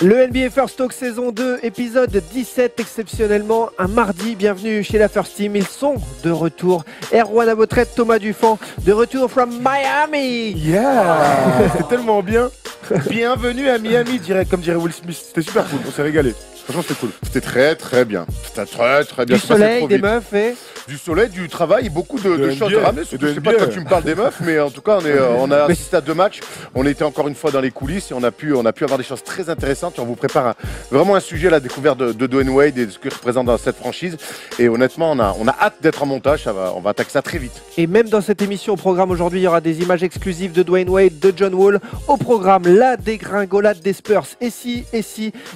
Le NBA First Talk saison 2, épisode 17, exceptionnellement un mardi. Bienvenue chez la First Team, ils sont de retour. Erwan à votre aide, Thomas Dufan, de retour from Miami. Yeah, c'est tellement bien. Bienvenue à Miami, comme dirait Will Smith. C'était super cool, on s'est régalé. Franchement, c'était cool. C'était très bien. C'était très bien. Du soleil, des meufs et... Du soleil, du travail, beaucoup de choses à ramener. Je sais pas quand tu me parles des meufs, mais en tout cas, on a assisté à 2 matchs. On était encore une fois dans les coulisses et on a pu avoir des choses très intéressantes. Et on vous prépare vraiment un sujet à la découverte de Dwyane Wade et de ce qu'il représente dans cette franchise. Et honnêtement, on a hâte d'être en montage. On va attaquer ça très vite. Et même dans cette émission, au programme aujourd'hui, il y aura des images exclusives de Dwyane Wade, de John Wall. Au programme, la dégringolade des Spurs. Et si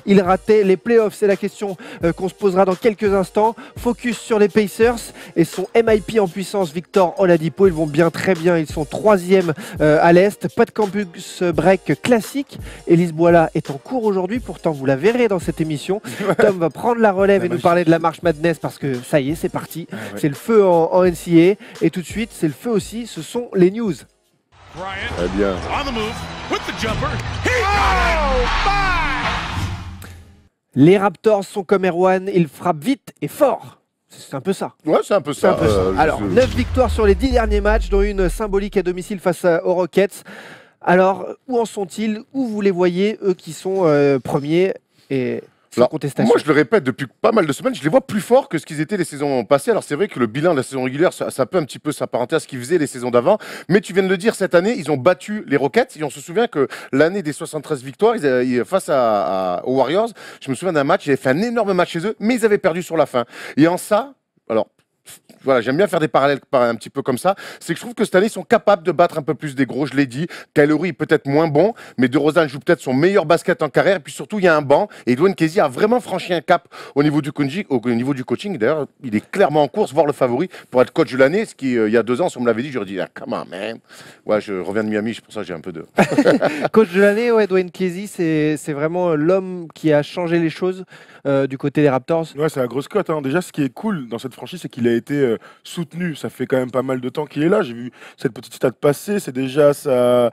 ils rataient les playoffs? C'est la question qu'on se posera dans quelques instants. Focus sur les Pacers et son MIP en puissance, Victor Oladipo. Ils vont très bien. Ils sont 3e à l'Est. Pas de campus break classique. Elise Boila est en cours aujourd'hui. Pourtant, vous la verrez dans cette émission. Tom va prendre la relève et nous parler de la March Madness parce que ça y est, c'est parti. C'est le feu en NCAA. Et tout de suite, c'est le feu aussi. Ce sont les news. Très bien. Les Raptors sont comme Erwan, ils frappent vite et fort. C'est un peu ça. Ouais, c'est un peu ça. Alors, 9 victoires sur les 10 derniers matchs, dont une symbolique à domicile face aux Rockets. Alors, où en sont-ils? Où vous les voyez, eux qui sont premiers et sans contestation? Moi, je le répète depuis pas mal de semaines, je les vois plus forts que ce qu'ils étaient les saisons passées. Alors, c'est vrai que le bilan de la saison régulière, ça peut un petit peu s'apparenter à ce qu'ils faisaient les saisons d'avant. Mais tu viens de le dire, cette année, ils ont battu les Rockets. Et on se souvient que l'année des 73 victoires, face aux Warriors, je me souviens d'un match, ils avaient fait un énorme match chez eux, mais ils avaient perdu sur la fin. Et en ça, alors... Voilà, j'aime bien faire des parallèles un petit peu comme ça. C'est que je trouve que cette année, ils sont capables de battre un peu plus des gros, je l'ai dit. Kyle est peut-être moins bon, mais DeRozan joue peut-être son meilleur basket en carrière. Et puis surtout, il y a un banc. Et Dwayne Casey a vraiment franchi un cap au niveau du coaching. D'ailleurs, il est clairement en course, voire le favori pour être coach de l'année. Ce qui, il y a 2 ans, si on me l'avait dit, j'aurais dit, ah, come on, man. Ouais, je reviens de Miami, c'est pour ça que j'ai un peu de... Coach de l'année, ouais, Dwayne Casey, c'est vraiment l'homme qui a changé les choses du côté des Raptors. Ouais, c'est la grosse cote. Hein. Déjà, ce qui est cool dans cette franchise, c'est qu'il a été soutenu. Ça fait quand même pas mal de temps qu'il est là. J'ai vu cette petite stat passer. C'est déjà sa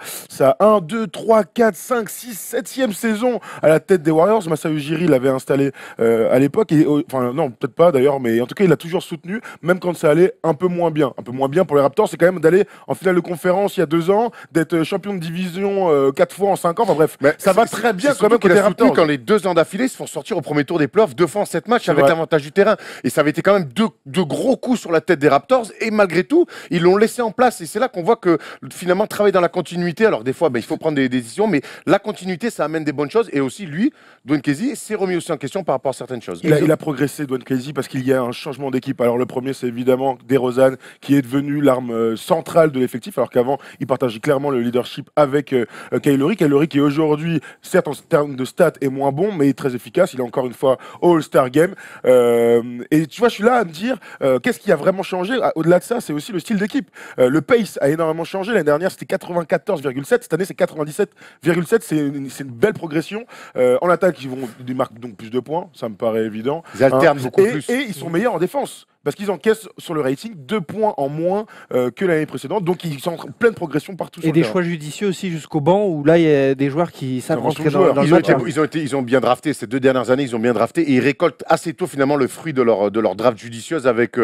1, 2, 3, 4, 5, 6, 7e saison à la tête des Warriors. Masai Ujiri l'avait installé à l'époque. Enfin, non, peut-être pas d'ailleurs, mais en tout cas, il l'a toujours soutenu, même quand ça allait un peu moins bien. Un peu moins bien pour les Raptors, c'est quand même d'aller en finale de conférence il y a 2 ans, d'être champion de division 4 fois en 5 ans. Enfin bref, mais ça va très bien quand même côté Raptors. Quand les 2 ans d'affilée se font sortir au premier tour des playoffs 2 fois en 7 matchs avec l'avantage du terrain. Et ça avait été quand même deux gros coups sur la tête des Raptors. Et malgré tout, ils l'ont laissé en place. Et c'est là qu'on voit que finalement, travailler dans la continuité. Alors des fois, il faut prendre des décisions, mais la continuité, ça amène des bonnes choses. Et aussi, lui, Dwayne Casey, s'est remis aussi en question par rapport à certaines choses. Il a progressé, Dwayne Casey, parce qu'il y a un changement d'équipe. Alors le premier, c'est évidemment DeRozan, qui est devenu l'arme centrale de l'effectif, alors qu'avant, il partageait clairement le leadership avec Kyle Lowry. Kyle Lowry qui aujourd'hui, certes en termes de stats, est moins bon, mais très efficace. Il est encore une fois au All-Star Game. Et tu vois, je suis là à me dire, qu'est-ce qui a vraiment changé? Au-delà de ça, c'est aussi le style d'équipe. Le pace a énormément changé. L'année dernière, c'était 94,7. Cette année, c'est 97,7. C'est une belle progression. En attaque, ils marquent donc plus de points. Ça me paraît évident. Ils alternent beaucoup plus. Et ils sont meilleurs en défense. Parce qu'ils encaissent sur le rating 2 points en moins que l'année précédente. Donc ils sont en pleine progression partout. Et des choix judicieux aussi jusqu'au banc, où là il y a des joueurs qui savent rentrer dans le match. Ils ont bien drafté ces 2 dernières années. Ils ont bien drafté et ils récoltent assez tôt finalement le fruit de leur draft judicieuse avec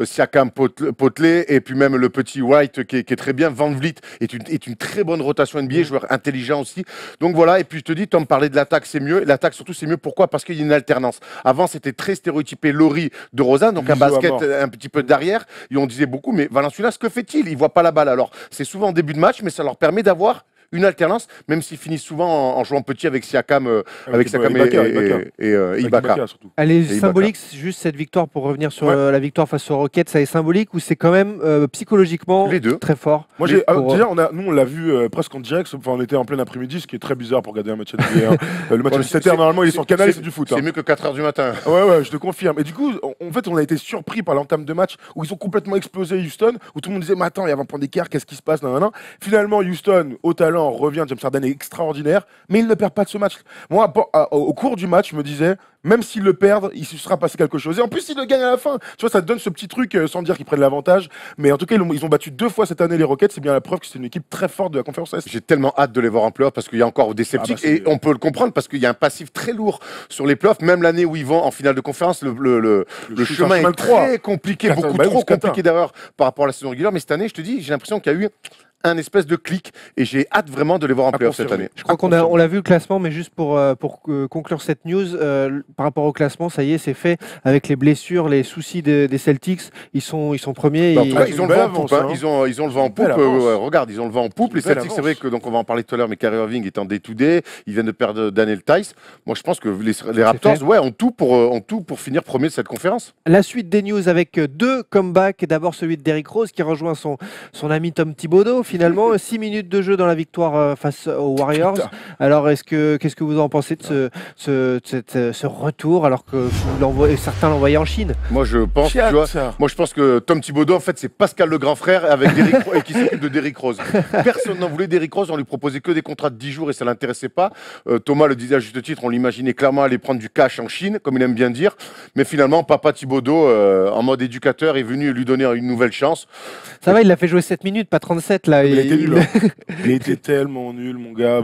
Siakam, Potley et puis même le petit White qui est très bien. Van Vliet est une très bonne rotation NBA, joueur intelligent aussi. Donc voilà. Et puis je te dis, Tom parlait de l'attaque, c'est mieux. L'attaque surtout c'est mieux. Pourquoi? Parce qu'il y a une alternance. Avant c'était très stéréotypé Lowry, DeRozan, donc un basket un petit peu derrière, et on disait beaucoup, mais Valanciunas, que fait-il? Il voit pas la balle. Alors, c'est souvent en début de match, mais ça leur permet d'avoir une alternance, même s'ils finissent souvent en jouant petit avec Siakam, et Ibaka. Elle est symbolique, juste cette victoire, pour revenir sur la victoire face aux Rockets, ça est symbolique ou c'est quand même psychologiquement très fort? Moi, déjà, nous, on l'a vu presque en direct, enfin, on était en plein après-midi, ce qui est très bizarre pour regarder un match NBA. Le match de 17h, normalement, il est sur Canal, c'est du foot. C'est mieux que 4h du matin. Ouais, je te confirme. Et du coup, en fait, on a été surpris par l'entame de match où ils ont complètement explosé Houston, où tout le monde disait, mais attends, il y a 20 points d'écart, qu'est-ce qui se passe? Finalement, Houston, au talent, Garland revient, James Harden est extraordinaire, mais il ne perd pas de ce match. Moi, au cours du match, je me disais, même s'ils le perdent, il se sera passé quelque chose. Et en plus, ils le gagnent à la fin. Tu vois, ça te donne ce petit truc, sans dire qu'ils prennent l'avantage. Mais en tout cas, ils ont battu 2 fois cette année les Rockets. C'est bien la preuve que c'est une équipe très forte de la conférence Est. J'ai tellement hâte de les voir en playoff parce qu'il y a encore des sceptiques et on peut le comprendre parce qu'il y a un passif très lourd sur les playoffs. Même l'année où ils vont en finale de conférence, le chemin est très compliqué, beaucoup trop compliqué d'erreurs par rapport à la saison régulière. Mais cette année, je te dis, j'ai l'impression qu'il y a eu un espèce de clic et j'ai hâte vraiment de les voir en playoff cette année. Je crois qu'on l'a vu le classement, mais juste pour conclure cette news, par rapport au classement, ça y est, c'est fait. Avec les blessures, les soucis des Celtics, ils sont premiers. En tout cas, ils ont le vent en poupe. Ils ont le vent en poupe. Regarde, ils ont le vent en poupe. Les Celtics, c'est vrai que donc on va en parler tout à l'heure, mais Kyrie Irving est en day-to-day. Ils viennent de perdre Daniel Tice. Moi, je pense que les Raptors, ont tout pour finir premier de cette conférence. La suite des news avec 2 comebacks. D'abord celui de Derrick Rose qui rejoint son ami Tom Thibodeau. Finalement, 6 minutes de jeu dans la victoire face aux Warriors. Putain. Alors, qu'est-ce que vous en pensez de ce retour alors que certains l'envoyaient en Chine? Moi, je pense, que Tom Thibodeau, en fait, c'est Pascal le grand frère avec Derrick et qui s'occupe de Derrick Rose. Personne n'en voulait Derrick Rose, on lui proposait que des contrats de 10 jours et ça l'intéressait pas. Thomas le disait à juste titre, on l'imaginait clairement aller prendre du cash en Chine, comme il aime bien dire. Mais finalement, papa Thibodeau, en mode éducateur, est venu lui donner une nouvelle chance. Ça va, il l'a fait jouer 7 minutes, pas 37 là. Il était nul. Il était tellement nul, mon gars.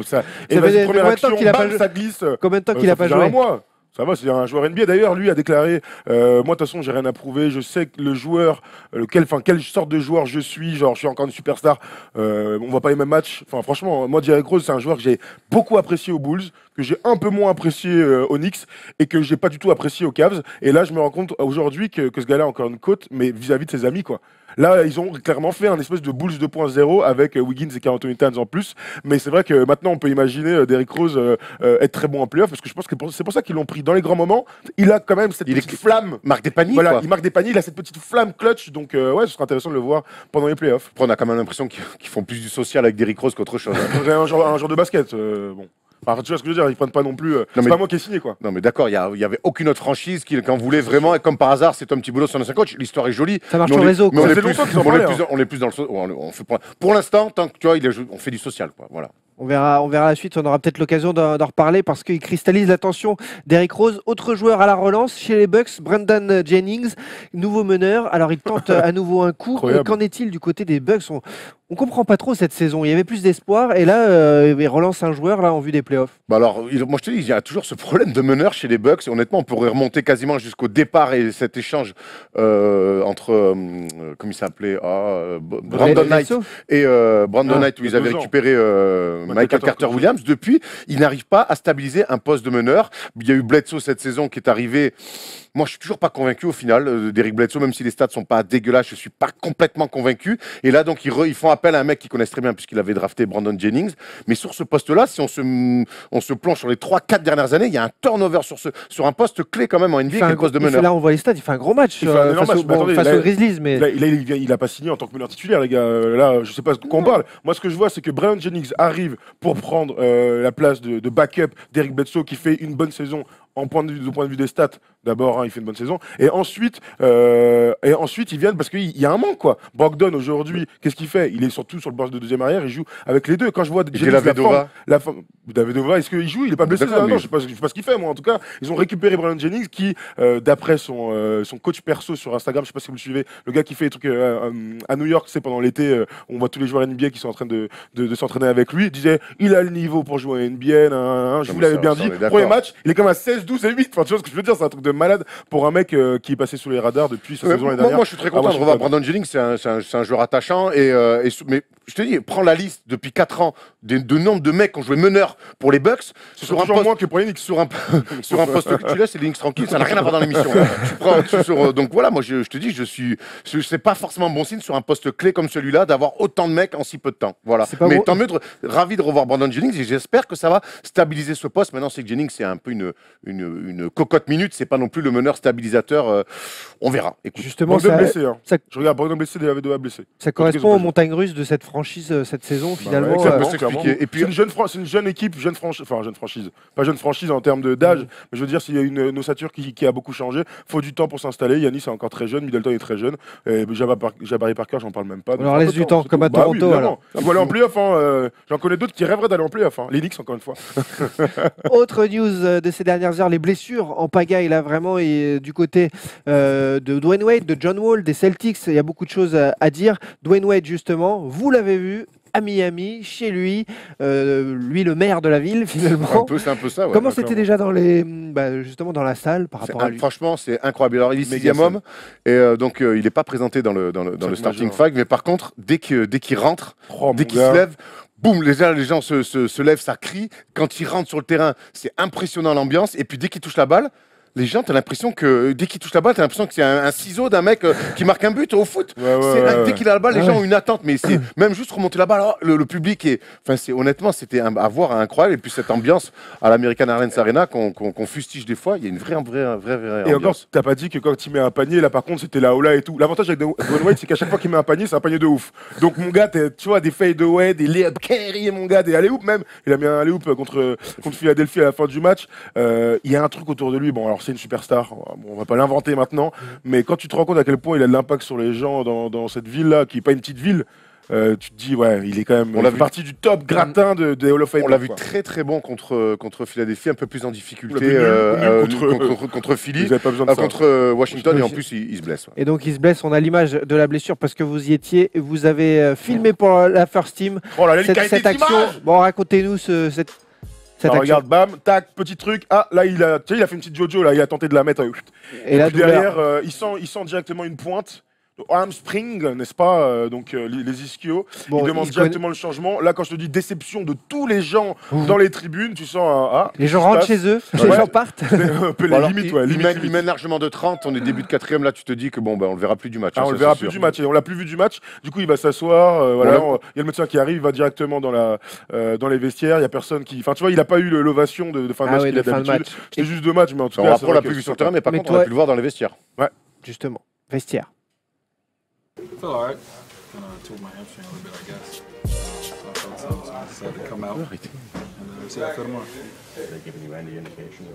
Et la première action, ça glisse. Combien de temps qu'il a pas joué? Un mois. Ça va, c'est un joueur NBA. D'ailleurs, lui a déclaré moi, de toute façon, j'ai rien à prouver. Je sais que le joueur, quelle sorte de joueur je suis. Genre, je suis encore une superstar. On voit pas les mêmes matchs. Enfin, franchement, moi, Derrick Rose, c'est un joueur que j'ai beaucoup apprécié aux Bulls, que j'ai un peu moins apprécié aux Knicks et que j'ai pas du tout apprécié aux Cavs. Et là, je me rends compte aujourd'hui que ce gars-là a encore une cote, mais vis-à-vis de ses amis, quoi. Là, ils ont clairement fait un espèce de Bulls 2.0 avec Wiggins et Karl Anthony Towns en plus. Mais c'est vrai que maintenant, on peut imaginer Derrick Rose être très bon en playoff parce que je pense que c'est pour ça qu'ils l'ont pris dans les grands moments. Il a quand même cette petite flamme. Marque des paniers. Voilà, il marque des paniers. Il a cette petite flamme clutch. Donc, ce sera intéressant de le voir pendant les playoffs. Après, on a quand même l'impression qu'ils font plus du social avec Derrick Rose qu'autre chose. un genre de basket. Bon. Enfin, tu vois ce que je veux dire, ils prennent pas non plus. C'est pas moi qui ai signé, quoi. Non, mais d'accord, il y avait aucune autre franchise qui en voulait vraiment. Et comme par hasard, c'est Tom Thibodeau, son ancien coach. L'histoire est jolie. Ça marche sur le réseau. Mais on est plus dans le. Pour l'instant, tant que tu vois, on fait du social, quoi. Voilà. On verra la suite, on aura peut-être l'occasion d'en reparler parce qu'il cristallise l'attention d'Eric Rose. Autre joueur à la relance chez les Bucks, Brandon Jennings, nouveau meneur. Alors il tente à nouveau un coup. Qu'en est-il du côté des Bucks? On comprend pas trop cette saison. Il y avait plus d'espoir et là, il relance un joueur là en vue des playoffs. Bah alors, moi je te dis, il y a toujours ce problème de meneur chez les Bucks. Et honnêtement, on pourrait remonter quasiment jusqu'au départ et cet échange entre, comment il s'appelait, Brandon Knight et Brandon Knight où ils avaient récupéré Michael Carter-Williams. Depuis, il n'arrive pas à stabiliser un poste de meneur. Il y a eu Bledsoe cette saison qui est arrivé. Moi, je suis toujours pas convaincu au final d'Eric Bledsoe, même si les stats sont pas dégueulasses, je suis pas complètement convaincu. Et là, donc, ils font appel à un mec qu'ils connaissent très bien puisqu'il avait drafté Brandon Jennings. Mais sur ce poste-là, si on se plonge sur les 3-4 dernières années, il y a un turnover sur un poste clé quand même en NBA, qui est le poste de meneur. Là, on voit les stats, il fait un gros match face aux Grizzlies. Mais... Là, il a pas signé en tant que meneur titulaire, les gars. Là, je sais pas de quoi on parle. Moi, ce que je vois, c'est que Brandon Jennings arrive pour prendre la place de backup d'Eric Bledsoe qui fait une bonne saison. Du point de vue des stats, d'abord, il fait une bonne saison. Et ensuite ils viennent parce qu'il y a un manque, quoi. Brogdon, aujourd'hui, qu'est-ce qu'il fait? Il est surtout sur le poste de deuxième arrière, il joue avec les deux. Quand je vois Davidova, est-ce qu'il joue? Il est pas blessé? Non, je sais pas ce qu'il fait, moi. En tout cas, ils ont récupéré Brandon Jennings qui, d'après son coach perso sur Instagram, je sais pas si vous le suivez, le gars qui fait des trucs à New York, c'est pendant l'été, on voit tous les joueurs NBA qui sont en train de s'entraîner avec lui, disait, il a le niveau pour jouer à NBA, je vous l'avais bien dit. Premier match, il est comme à 16, 12 et 8. Enfin, tu vois ce que je veux dire, c'est un truc de malade pour un mec qui est passé sous les radars depuis sa saison l'année dernière. Moi, je suis très content de revoir Brandon Jennings, c'est un joueur attachant. Mais je te dis, prends la liste depuis 4 ans de nombre de mecs qui ont joué meneur pour les Bucks. Sur un poste moins que pour les Knicks. Sur un poste que tu laisses, c'est les Knicks tranquilles, ça n'a rien à voir dans l'émission. Donc voilà, moi je te dis, c'est pas forcément bon signe sur un poste clé comme celui-là d'avoir autant de mecs en si peu de temps. Voilà. Mais tant mieux, ravi de revoir Brandon Jennings et j'espère que ça va stabiliser ce poste. Maintenant, c'est que Jennings, c'est un peu une une cocotte minute, c'est pas non plus le meneur stabilisateur. On verra. Écoute. Justement, Brogdon blessé. Hein. ça- Je regarde Brogdon blessé, Dellavedova blessé. ça correspond aux montagnes russes de cette franchise cette saison, finalement. ouais, ça peut clairement, s'expliquer. clairement. Et puis, c'est une jeune équipe, jeune franchise. Pas jeune franchise en termes d'âge, mais je veux dire, s'il y a une ossature qui a beaucoup changé, faut du temps pour s'installer. Yannis est encore très jeune, Middleton est très jeune. Et Jabari Parker, j'en parle même pas. On leur laisse du temps, comme à Toronto, évidemment. alors. Ils vont aller en playoff. J'en connais d'autres qui rêveraient d'aller en playoff. Les Knicks, encore une fois. Autre news de ces dernières heures, les blessures en pagaille, là, vraiment, et du côté de Dwayne Wade, de John Wall, des Celtics, il y a beaucoup de choses à dire. Dwayne Wade, justement, vous l'avez vu à Miami, chez lui, lui le maire de la ville, finalement. c'est un peu ça. Ouais, Comment d'accord. c'était déjà justement dans la salle par rapport à lui? Franchement, c'est incroyable. Alors, il est Méga 6e homme, et donc il n'est pas présenté dans le starting five, mais par contre, dès qu'il rentre, dès qu'il se lève, boum, les gens se lèvent, ça crie. Quand il rentre sur le terrain, c'est impressionnant l'ambiance, et puis dès qu'il touche la balle, les gens, t'as l'impression que dès qu'il touche la balle, t'as l'impression que c'est un ciseau d'un mec qui marque un but au foot. Dès qu'il a la balle, les gens ont une attente, mais c'est même juste remonter la balle. Oh, le public est, honnêtement, c'était à voir incroyable. Et puis cette ambiance à l'American Airlines Arena qu'on fustige des fois, il y a une vraie Et encore, ambiance. t'as pas dit que quand il met un panier, là par contre c'était la Ola et tout. L'avantage avec Dwayne Wade, c'est qu'à chaque fois qu'il met un panier, c'est un panier de ouf. Donc mon gars, tu vois, des fade away, des lay-up carry, mon gars, des alley-oop même. Il a mis un alley-oop contre Philadelphie à la fin du match. Il y a un truc autour de lui. Bon, alors c'est une superstar. Bon, on va pas l'inventer maintenant, mais quand tu te rends compte à quel point il a de l'impact sur les gens dans cette ville-là, qui est pas une petite ville, tu te dis, ouais, il est quand même partie du top gratin des Hall of Fame. On l'a vu très très bon contre Philadelphie, un peu plus en difficulté nul contre Philly, Vous avez pas besoin de ça. contre Washington, et en plus il se blesse. Ouais. Et donc il se blesse, on a l'image de la blessure parce que vous y étiez, vous avez filmé pour la First Team Oh là là, cette action. Bon, racontez-nous cette Alors, action. regarde, bam, tac, petit truc. Ah, là, il a fait une petite Jojo, là, il a tenté de la mettre. Et là, puis derrière, il sent directement une pointe. Hamstring, n'est-ce pas donc les ischios. Bon, il demande directement le changement. Là, quand je te dis déception de tous les gens dans les tribunes, tu sens les gens rentrent chez eux, les gens partent. un peu les limites, Il mène largement de 30, on est début de 4e, là tu te dis que bon, on le verra plus du match. On le verra plus du match, et on l'a plus vu du match. Du coup, il va s'asseoir. Il y a le médecin qui arrive, il va directement dans les vestiaires. Il y a personne qui. Enfin, tu vois, il a pas eu l'ovation de fin de match qu'il a d'habitude. C'était juste 2 matchs, mais en tout cas. Après, on l'a plus vu sur le terrain, mais par contre, on a pu le voir dans les vestiaires. Ouais. Justement, vestiaire. I feel alright. Kind of tore my hamstring a little bit, I guess. So I felt something, so I decided to come out and see how I feel tomorrow. Are they giving you any indication?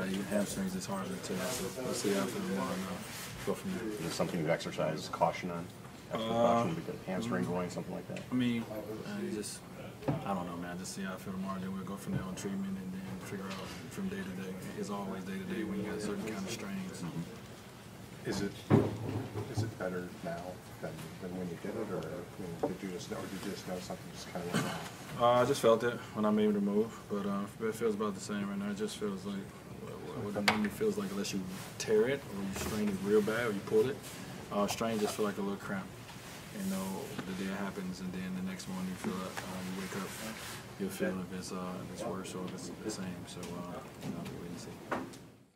Even hamstrings is hard to tell, so we'll see how I feel tomorrow and go from there. Is this something you exercise caution on? Extra caution because hamstring going, something like that? I mean, I don't know, man. Just see how I feel tomorrow, then we'll go from there on treatment and then figure out from day to day. It's always day to day when you got certain kind of strains. Is it better now than when you did it, or did you just know something just kind of went wrong? I just felt it when I made the move, but it feels about the same right now. It just feels like what it normally feels like, unless you tear it or you strain it real bad or you pull it. Strain just feel like a little cramp. You know, the day it happens, and then the next morning you feel it. You wake up, you'll feel if it's worse or if it's the same. So wait and see.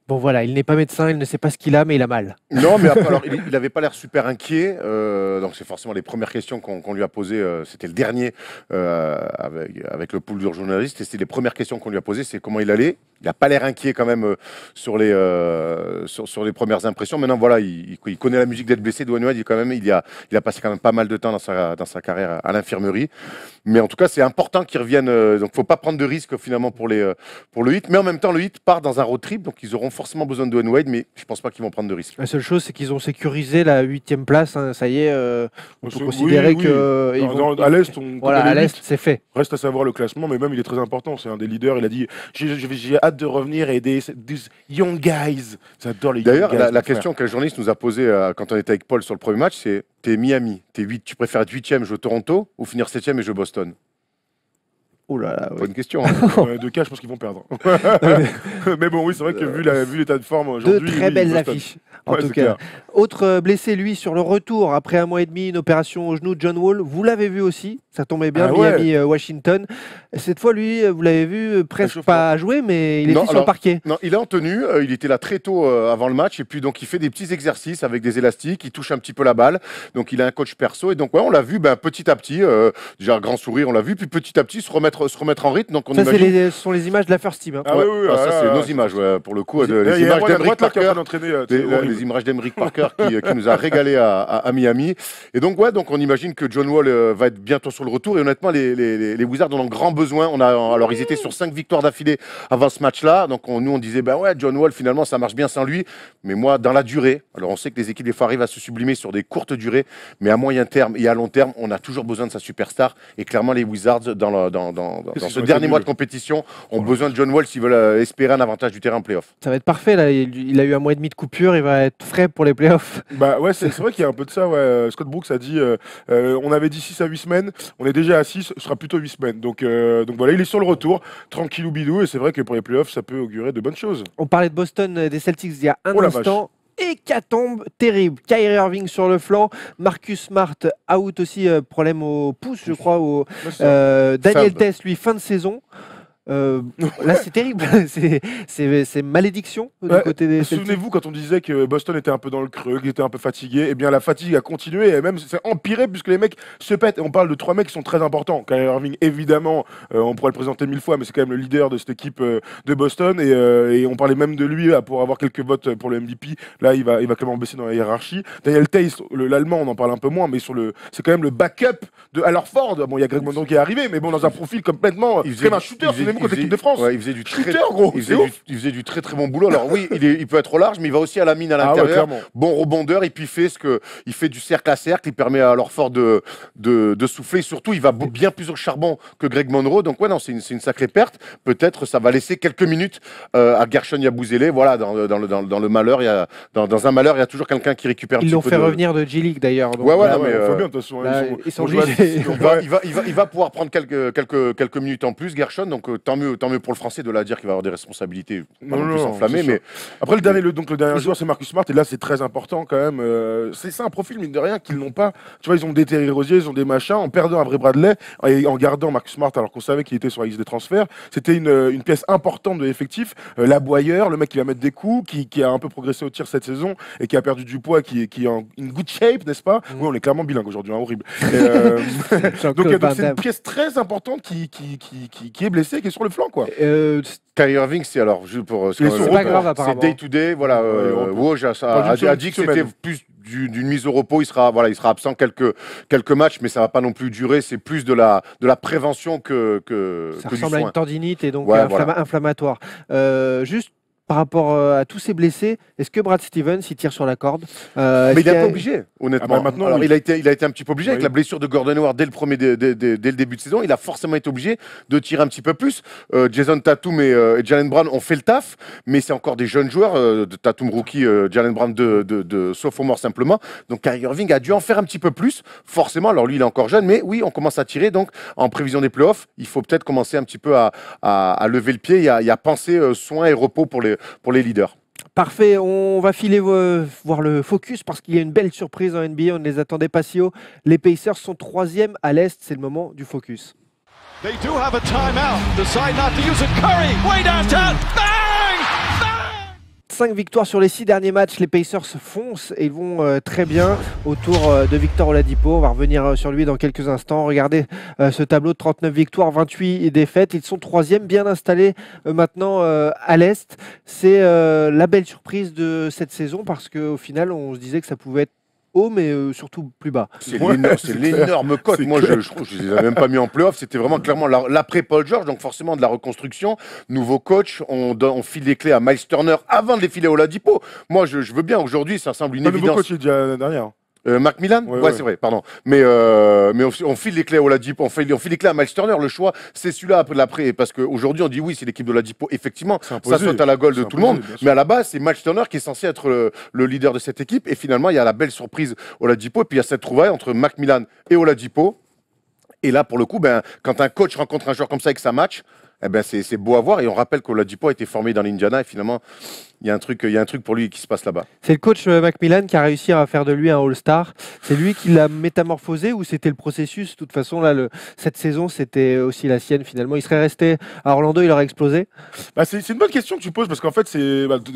Bon voilà, il n'est pas médecin, il ne sait pas ce qu'il a, mais il a mal. Non, mais après, alors, il n'avait pas l'air super inquiet. Donc, c'est forcément les premières questions qu'on lui a posées. C'était le dernier avec le pool de journalistes. Et c'était les premières questions qu'on lui a posées, c'est comment il allait. Il n'a pas l'air inquiet quand même sur les premières impressions. Maintenant, voilà, il connaît la musique d'être blessé. Dwayne Wade, il a passé quand même pas mal de temps dans sa carrière à l'infirmerie. Mais en tout cas, c'est important qu'il revienne. Donc, il ne faut pas prendre de risques finalement pour le Heat. Mais en même temps, le Heat part dans un road trip. Donc, ils auront forcément besoin de Dwayne Wade, mais je ne pense pas qu'ils vont prendre de risques. La seule chose, c'est qu'ils ont sécurisé la 8e place. Hein. Ça y est, on peut considérer que à l'Est, à l'Est, c'est fait. Reste à savoir le classement, mais même il est très important. C'est un des leaders. Il a dit j'ai hâte de revenir et aider these young guys. J'adore les young guys. D'ailleurs, la question qu'un journaliste nous a posée quand on était avec Paul sur le premier match, c'est t'es Miami, tu préfères être 8e et jouer Toronto ou finir 7e et jouer Boston? Oh là là, bonne question. Hein. De cas, je pense qu'ils vont perdre. Mais bon, oui, c'est vrai que vu l'état de forme aujourd'hui. De très belles affiches, en tout cas. Autre blessé, lui, sur le retour, après 1 mois et demi, une opération au genou, John Wall. Vous l'avez vu aussi, ça tombait bien, Miami-Washington. Cette fois, lui, vous l'avez vu presque pas jouer, mais il était sur le parquet. Non, il est en tenue, il était là très tôt avant le match, et puis donc il fait des petits exercices avec des élastiques, il touche un petit peu la balle, donc il a un coach perso, et donc ouais, on l'a vu petit à petit, déjà un grand sourire, on l'a vu, puis petit à petit se remettre en rythme. Donc on ça, ce sont les images de la First Team. Hein. Ça c'est nos images, pour le coup, les images d'Emerick Parker, les images d'Emerick Parker qui nous a régalé à Miami. Et donc on imagine que John Wall va être bientôt sur le retour, et honnêtement les Wizards en ont grand besoin. Alors ils étaient sur 5 victoires d'affilée avant ce match-là, donc nous on disait John Wall finalement ça marche bien sans lui, mais moi dans la durée, alors on sait que les équipes des fois arrivent à se sublimer sur des courtes durées, mais à moyen terme et à long terme on a toujours besoin de sa superstar, et clairement les Wizards dans ce dernier mois de compétition ont besoin de John Wall s'ils veulent espérer un avantage du terrain en play-off. Ça va être parfait là, il a eu 1 mois et demi de coupure, il va être frais pour les play-offs. C'est vrai qu'il y a un peu de ça. Scott Brooks a dit on avait dit 6 à 8 semaines, on est déjà à 6, ce sera plutôt 8 semaines. Donc voilà, il est sur le retour, tranquillou bidou, et c'est vrai que pour les playoffs, ça peut augurer de bonnes choses. On parlait de Boston, des Celtics il y a un instant. Hécatombe terrible. Kyrie Irving sur le flanc, Marcus Smart out aussi, problème au pouce, je crois. Daniel Theis, lui, fin de saison. Là, c'est terrible. c'est malédiction du côté des Celtics. Souvenez-vous quand on disait que Boston était un peu dans le creux, qu'il était un peu fatigué. Eh bien, la fatigue a continué et même c'est empiré puisque les mecs se pètent. Et on parle de 3 mecs qui sont très importants. Kyrie Irving, évidemment, on pourrait le présenter 1000 fois, mais c'est quand même le leader de cette équipe de Boston. Et on parlait même de lui pour avoir quelques votes pour le MVP. Là, il va clairement baisser dans la hiérarchie. Daniel Theis, l'allemand, on en parle un peu moins, mais c'est quand même le backup de Al Horford. Bon, il y a Greg Monroe qui est arrivé, mais bon, dans un profil complètement comme un shooter. Contre l'équipe de France. Il faisait du très très bon boulot. Alors oui, il peut être au large, mais il va aussi à la mine à l'intérieur. Bon rebondeur, et puis il fait du cercle à cercle. Il permet à Horford de souffler. Surtout, il va bien plus au charbon que Greg Monroe. Donc c'est une sacrée perte. Peut-être ça va laisser quelques minutes à Gershon Yabusele. Voilà, dans le malheur, dans un malheur, il y a toujours quelqu'un qui récupère. Ils l'ont fait revenir de G-League d'ailleurs. Mais faut bien de toute façon. Il va pouvoir prendre quelques minutes en plus, Gershon. Donc tant mieux pour le français de la dire qu'il va avoir des responsabilités pas non plus s'enflammer. Mais après le dernier joueur c'est Marcus Smart, et là c'est très important quand même. C'est un profil mine de rien qu'ils n'ont pas. Tu vois, ils ont des Terry Rozier, ils ont des machins, en perdant un vrai Bradley et en gardant Marcus Smart alors qu'on savait qu'il était sur la liste des transferts. C'était une pièce importante de l'effectif. L'aboyeur, le mec qui va mettre des coups, qui a un peu progressé au tir cette saison et qui a perdu du poids, qui est en une good shape, n'est-ce pas? Oui, on est clairement bilingue aujourd'hui, horrible. Donc c'est une pièce très importante qui est blessée, qui est sur le flanc, quoi. Kyrie Irving, c'est pas grave apparemment. C'est day to day. Voilà, Woj a dit que c'était plus d'une mise au repos. Il sera absent quelques matchs, mais ça va pas non plus durer. C'est plus de la prévention que ça que ressemble du à soin. une tendinite et donc inflammatoire. Juste par rapport à tous ces blessés, est-ce que Brad Stevens il tire sur la corde? Mais il n'est pas obligé, honnêtement. Maintenant, alors, il a été un petit peu obligé avec la blessure de Gordon Hayward dès le début de saison. Il a forcément été obligé de tirer un petit peu plus. Jason Tatum et Jalen Brown ont fait le taf, mais c'est encore des jeunes joueurs. De Tatum rookie, Jalen Brown de sophomore simplement. Donc Kyrie Irving a dû en faire un petit peu plus, forcément. Alors lui, il est encore jeune, mais oui, on commence à tirer. Donc en prévision des playoffs, il faut peut-être commencer un petit peu à lever le pied. Il y a pensée, soins et repos pour les leaders. Parfait, on va filer voir le focus parce qu'il y a une belle surprise en NBA, on ne les attendait pas si haut. Les Pacers sont 3e à l'Est, c'est le moment du focus. They do have a timeout. Decide not to use it. Curry, way downtown. Bang! 5 victoires sur les 6 derniers matchs, les Pacers foncent et ils vont très bien autour de Victor Oladipo. On va revenir sur lui dans quelques instants. Regardez ce tableau de 39 victoires, 28 défaites. Ils sont 3e, bien installés maintenant à l'Est. C'est la belle surprise de cette saison parce qu'au final, on se disait que ça pouvait être haut, mais surtout plus bas. C'est l'énorme cote. Moi, je ne les avais même pas mis en playoff. C'était vraiment clairement l'après Paul George, donc forcément de la reconstruction. Nouveau coach, on file les clés à Miles Turner avant de les filer à Oladipo. Moi, je veux bien. Aujourd'hui, ça semble une évidence. Le nouveau coach, il est déjà derrière. Macmillan, ouais, c'est vrai, pardon. Mais on file les clés à Oladipo, on file les clés à Miles Turner. Le choix, c'est celui-là après, parce qu'aujourd'hui on dit oui, c'est l'équipe de Oladipo. Effectivement, ça saute à la gueule de tout le monde. Mais à la base, c'est Miles Turner qui est censé être le leader de cette équipe. Et finalement, il y a la belle surprise Oladipo. Et puis il y a cette trouvaille entre Macmillan et Oladipo. Et là, pour le coup, quand un coach rencontre un joueur comme ça et que ça match, eh ben c'est beau à voir. Et on rappelle qu'Oladipo a été formé dans l'Indiana et finalement, il y a un truc pour lui qui se passe là-bas. C'est le coach Macmillan qui a réussi à faire de lui un All-Star. C'est lui qui l'a métamorphosé ou c'était le processus? De toute façon, là, cette saison, c'était aussi la sienne finalement. Il serait resté à Orlando, il aurait explosé. C'est une bonne question que tu poses parce qu'en fait,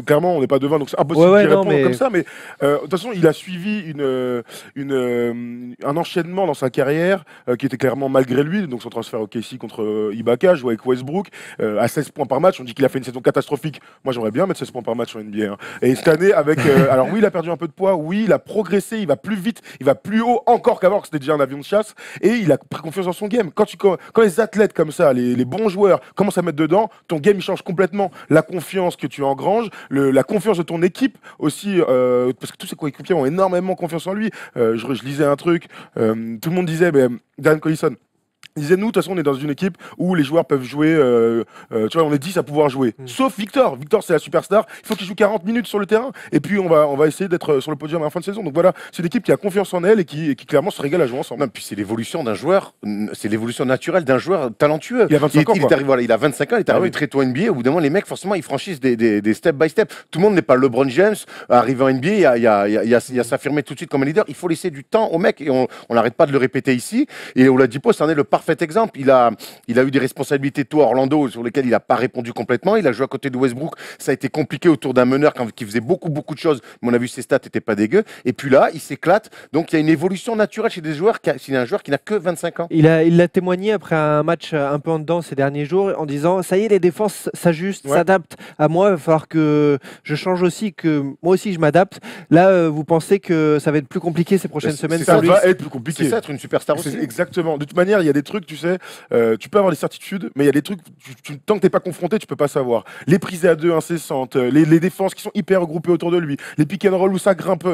clairement, on n'est pas devin, donc c'est impossible d'y répondre comme ça. Mais de toute façon, il a suivi un enchaînement dans sa carrière qui était clairement malgré lui. Donc son transfert au KC contre Ibaka, joué avec Westbrook, à 16 points par match. On dit qu'il a fait une saison catastrophique. Moi, j'aimerais bien mettre 16 points par match en NBA. Hein. Et cette année, avec. Alors, oui, il a perdu un peu de poids. Oui, il a progressé. Il va plus vite. Il va plus haut encore qu'avant, que c'était déjà un avion de chasse. Et il a pris confiance dans son game. Quand les athlètes comme ça, les bons joueurs, commencent à mettre dedans, ton game, il change complètement. La confiance que tu engranges, la confiance de ton équipe aussi. Parce que tous ses coéquipiers ont énormément confiance en lui. Je lisais un truc. Tout le monde disait, Darren Collison. Il disait, nous, de toute façon, on est dans une équipe où les joueurs peuvent jouer, tu vois, on est 10 à pouvoir jouer. Sauf Victor. Victor, c'est la superstar. Il faut qu'il joue 40 minutes sur le terrain. Et puis, on va essayer d'être sur le podium à la fin de saison. Donc voilà, c'est une équipe qui a confiance en elle et qui clairement se régale à jouer ensemble. Non, puis c'est l'évolution d'un joueur, c'est l'évolution naturelle d'un joueur talentueux. Il a 25 ans. Il a 25 ans, il est arrivé très tôt en NBA. Au bout d'un moment, les mecs, forcément, ils franchissent des step by step. Tout le monde n'est pas LeBron James. Arrivé en NBA, il y a s'affirmer tout de suite comme un leader. Il faut laisser du temps aux mecs et on n'arrête pas de le répéter ici. Et Oladipo, c'en est le parfait exemple. Il a eu des responsabilités tôt à Orlando sur lesquelles il n'a pas répondu complètement. Il a joué à côté de Westbrook. Ça a été compliqué autour d'un meneur qui faisait beaucoup de choses. Mais on a vu ses stats n'étaient pas dégueux. Et puis là, il s'éclate. Donc il y a une évolution naturelle chez des joueurs. C'est un joueur qui n'a que 25 ans. Il l'a témoigné après un match un peu en dedans ces derniers jours en disant ça y est, les défenses s'ajustent, s'adaptent à moi. Il va falloir que je change aussi, que moi aussi je m'adapte. Là, vous pensez que ça va être plus compliqué ces prochaines semaines? Ça va être plus compliqué. C'est ça, être une superstar aussi. Exactement. De toute manière, il y a des trucs, tu sais. Tu peux avoir des certitudes, mais il y a des trucs, tant que tu n'es pas confronté, tu peux pas savoir. Les prises à deux incessantes, les défenses qui sont hyper regroupées autour de lui, les pick and roll où ça grimpe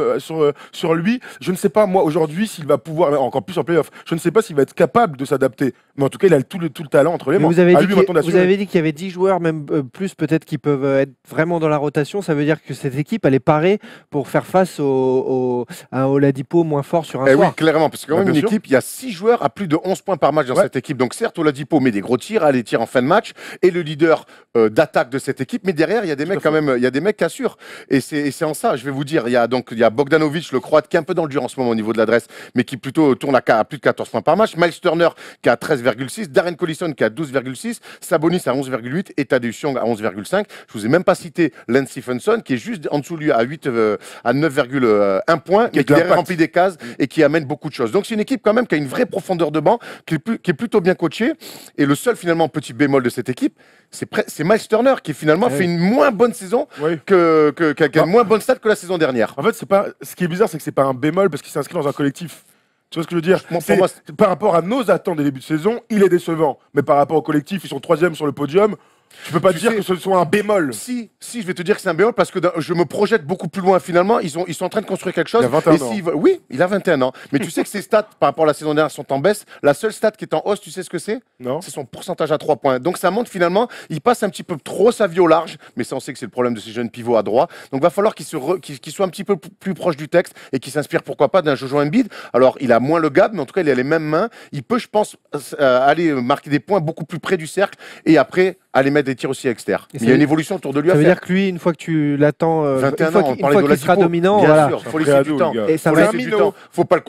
sur lui. Je ne sais pas, moi, aujourd'hui, s'il va pouvoir, encore plus en playoff, je ne sais pas s'il va être capable de s'adapter. Mais en tout cas, il a tout le talent entre les mains. Vous avez dit qu'il y avait 10 joueurs, même plus peut-être, qui peuvent être vraiment dans la rotation. Ça veut dire que cette équipe, elle est parée pour faire face à un Oladipo moins fort sur un soir. Oui, clairement, parce que quand même une équipe, il y a 6 joueurs à plus de 11 points par match dans cette équipe. Donc certes, Oladipo met des gros tirs, les tirs en fin de match, et le leader d'attaque de cette équipe. Mais derrière, il y a des mecs quand même, il y a des mecs qui assurent. Et c'est en ça, je vais vous dire, il y a Bogdanovic, le Croate, qui est un peu dans le dur en ce moment au niveau de l'adresse, mais qui plutôt tourne à plus de 14 points par match. Miles Turner qui a 13,6, Darren Collison qui a 12,6, Sabonis à 11,8 et Tadeusz Young à 11,5. Je vous ai même pas cité Lance Stephenson qui est juste en dessous de lui à 9,1 points, mais qui remplit des cases et qui amène beaucoup de choses. Donc c'est une équipe quand même qui a une vraie profondeur de banc, qui est plutôt bien coachée. Et le seul finalement petit bémol de cette équipe, c'est Miles Turner qui finalement fait une moins bonne saison, qui a une moins bonne stat que la saison dernière. En fait, ce qui est bizarre, c'est que c'est pas un bémol parce qu'il s'inscrit dans un collectif. Tu vois ce que je veux dire? Pour moi, par rapport à nos attentes des débuts de saison, il est décevant. Mais par rapport au collectif, ils sont 3e sur le podium. Tu peux pas dire que ce soit un bémol. Si, je vais te dire que c'est un bémol parce que je me projette beaucoup plus loin. Finalement, ils sont en train de construire quelque chose. Il a 21 ans. Oui, il a 21 ans. Mais tu sais que ses stats par rapport à la saison dernière sont en baisse. La seule stat qui est en hausse, tu sais ce que c'est? Non. C'est son pourcentage à 3 points. Donc ça montre finalement, il passe un petit peu trop sa vie au large. Mais ça, on sait que c'est le problème de ces jeunes pivots à droit. Donc il va falloir qu'il soit un petit peu plus proche du texte et qu'il s'inspire pourquoi pas d'un Jojo Embiid. Alors il a moins le gap, mais en tout cas il a les mêmes mains. Il peut, je pense, aller marquer des points beaucoup plus près du cercle et après aller mettre des tirs aussi externes. Il y a une évolution autour de lui à faire. Ça veut dire que lui, une fois que tu l'attends, 21 une fois qu'il sera dominant, bien sûr, il faut laisser du temps. Et ça va être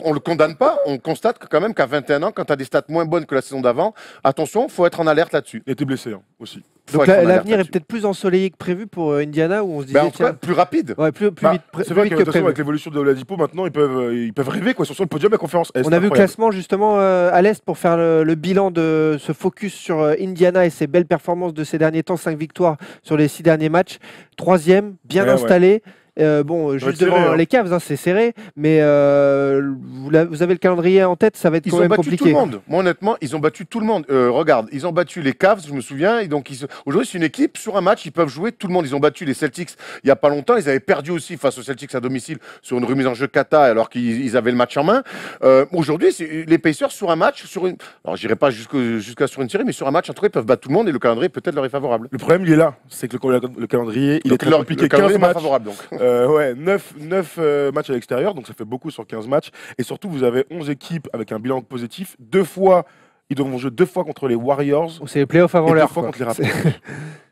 On le condamne pas, on constate quand même qu'à 21 ans, quand tu as des stats moins bonnes que la saison d'avant, attention, il faut être en alerte là-dessus. Il était blessé aussi. Donc l'avenir est peut-être plus ensoleillé que prévu pour Indiana, où on se disait en tout cas, plus rapide. Ouais, plus vite, c'est vrai que que prévu. avec l'évolution de Oladipo, maintenant ils peuvent rêver quoi, sur le podium de la conférence Est. On a vu le classement justement à l'Est pour faire le bilan de ce focus sur Indiana et ses belles performances de ces derniers temps, 5 victoires sur les 6 derniers matchs. 3e, bien installé. Juste devant les Cavs, c'est serré, mais vous avez le calendrier en tête, ça va être quand même compliqué. Tout le monde. Moi, honnêtement, ils ont battu tout le monde. Regarde, ils ont battu les Cavs, je me souviens. Et donc, aujourd'hui, c'est une équipe, sur un match, ils peuvent jouer tout le monde. Ils ont battu les Celtics il n'y a pas longtemps. Ils avaient perdu aussi face aux Celtics à domicile sur une remise en jeu kata, alors qu'ils avaient le match en main. Aujourd'hui, les Pacers, sur un match, alors je n'irai pas jusqu'à sur une série, mais sur un match, en tout cas, ils peuvent battre tout le monde et le calendrier peut-être leur est favorable. Le problème, il est là. C'est que le calendrier, il est très compliqué. Le calendrier 15 matchs. favorable, donc. 9 matchs à l'extérieur, donc ça fait beaucoup sur 15 matchs. Et surtout, vous avez 11 équipes avec un bilan positif. 2 fois ils devront jouer 2 fois contre les Warriors C'est les playoffs avant et 2 l'heure. fois quoi. contre les Raptors.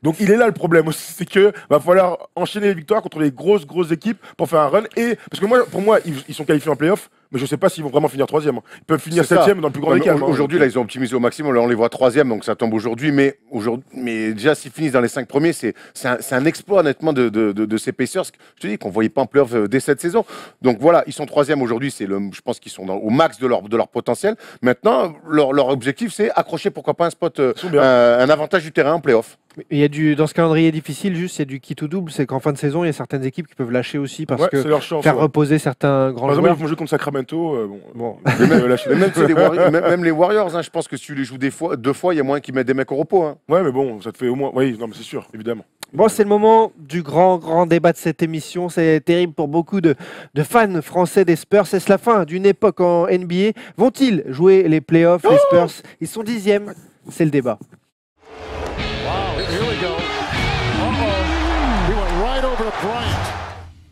Donc il est là le problème aussi, c'est que va falloir enchaîner les victoires contre les grosses équipes pour faire un run. Et parce que pour moi, ils sont qualifiés en playoff, mais je sais pas s'ils vont vraiment finir 3e. Ils peuvent finir C'est ça. 7e dans le plus grand Ouais, des cas. Aujourd'hui, là, ils ont optimisé au maximum. Là, on les voit 3e, donc ça tombe aujourd'hui. Mais déjà, s'ils finissent dans les 5 premiers, c'est un exploit, honnêtement, de ces Pacers. Je te dis qu'on ne voyait pas en playoff dès cette saison. Donc voilà, ils sont 3e aujourd'hui. Je pense qu'ils sont au max de leur potentiel. Maintenant, leur objectif, c'est accrocher, pourquoi pas, un spot, un avantage du terrain en playoff. Il y a dans ce calendrier difficile, juste, il y a du quitte ou double. C'est qu'en fin de saison, il y a certaines équipes qui peuvent lâcher aussi parce que c'est leur chance. faire reposer certains grands Par exemple, joueurs. ils vont jouer contre Sacramento. Bon. Mais même, tu sais, même les Warriors, hein, je pense que si tu les joues 2 fois, il y a moins qu'ils mettent des mecs au repos. Hein. Ouais, mais bon, ça te fait au moins. Oui, non, mais c'est sûr, évidemment. Bon, c'est le moment du grand débat de cette émission. C'est terrible pour beaucoup de fans français des Spurs. C'est la fin d'une époque en NBA. Vont-ils jouer les playoffs, les Spurs? Ils sont 10e. C'est le débat.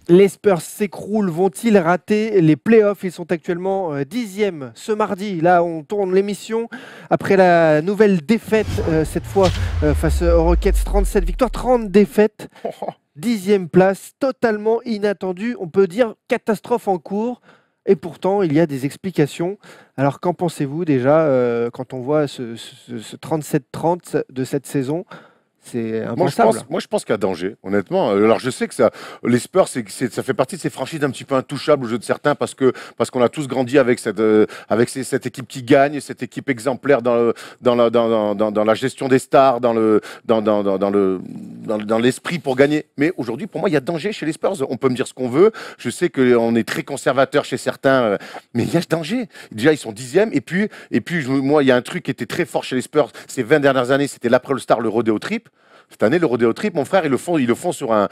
Les Spurs s'écroulent, vont-ils rater les playoffs? Ils sont actuellement 10e ce mardi. Là, on tourne l'émission après la nouvelle défaite, cette fois face aux Rockets. 37 victoires, 30 défaites. 10e place, totalement inattendue. On peut dire catastrophe en cours. Et pourtant, il y a des explications. Alors, qu'en pensez-vous déjà quand on voit ce 37-30 de cette saison? C'est impensable. Moi, je pense qu'il y a danger, honnêtement. Alors, je sais que les Spurs, ça fait partie de ces franchises un petit peu intouchables aux yeux de certains parce qu'on a tous grandi avec cette équipe qui gagne, cette équipe exemplaire dans la gestion des stars, dans l'esprit pour gagner. Mais aujourd'hui, pour moi, il y a danger chez les Spurs. On peut me dire ce qu'on veut. Je sais qu'on est très conservateur chez certains, mais il y a danger. Déjà, ils sont 10e. Et puis, moi, il y a un truc qui était très fort chez les Spurs ces 20 dernières années, c'était l'après-All-Star, le rodéo trip. Cette année, le rodéo trip, mon frère, ils le font sur un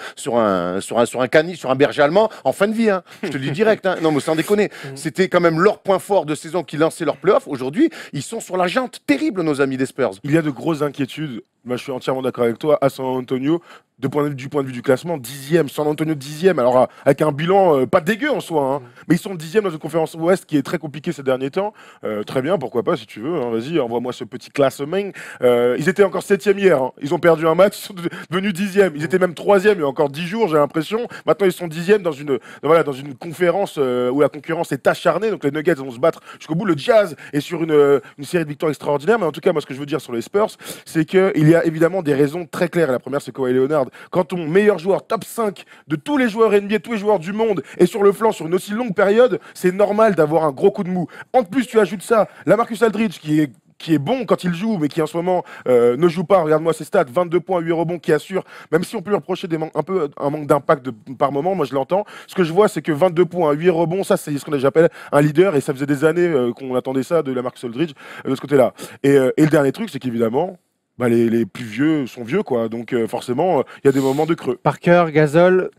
caniche, sur un berger allemand en fin de vie. Hein. Je te le dis direct. Hein. Non, mais sans déconner. C'était quand même leur point fort de saison qui lançait leur playoff. Aujourd'hui, ils sont sur la jante terrible, nos amis des Spurs. Il y a de grosses inquiétudes. Moi, je suis entièrement d'accord avec toi. À San Antonio, du point de vue du classement, 10e. San Antonio 10e. Alors, avec un bilan pas dégueu en soi. Hein. Mais ils sont 10e dans une conférence Ouest qui est très compliquée ces derniers temps. Très bien, pourquoi pas, si tu veux. Hein. Vas-y, envoie-moi ce petit classement. Ils étaient encore 7e hier. Hein. Ils ont perdu un match, ils sont devenus 10e. Ils étaient même 3e il y a encore 10 jours, j'ai l'impression. Maintenant, ils sont 10e dans une conférence où la concurrence est acharnée. Donc, les Nuggets vont se battre jusqu'au bout. Le Jazz est sur une série de victoires extraordinaires. Mais en tout cas, moi, ce que je veux dire sur les Spurs, c'est qu'il y a évidemment des raisons très claires. Et la première, c'est Kawhi Leonard. Quand ton meilleur joueur, top 5 de tous les joueurs NBA, tous les joueurs du monde, est sur le flanc sur une aussi longue période, c'est normal d'avoir un gros coup de mou. En plus, tu ajoutes ça, la Marcus Aldridge, qui est bon quand il joue, mais qui en ce moment ne joue pas. Regarde-moi ses stats, 22 points, 8 rebonds, qui assure, même si on peut lui reprocher un manque d'impact par moment, moi je l'entends. Ce que je vois, c'est que 22 points, 8 rebonds, ça c'est ce qu'on j'appelle un leader, et ça faisait des années qu'on attendait ça de la Marcus Aldridge de ce côté-là. Et le dernier truc, c'est qu'évidemment, les plus vieux sont vieux, quoi. Donc forcément, il y a des moments de creux. Parker, Gasol,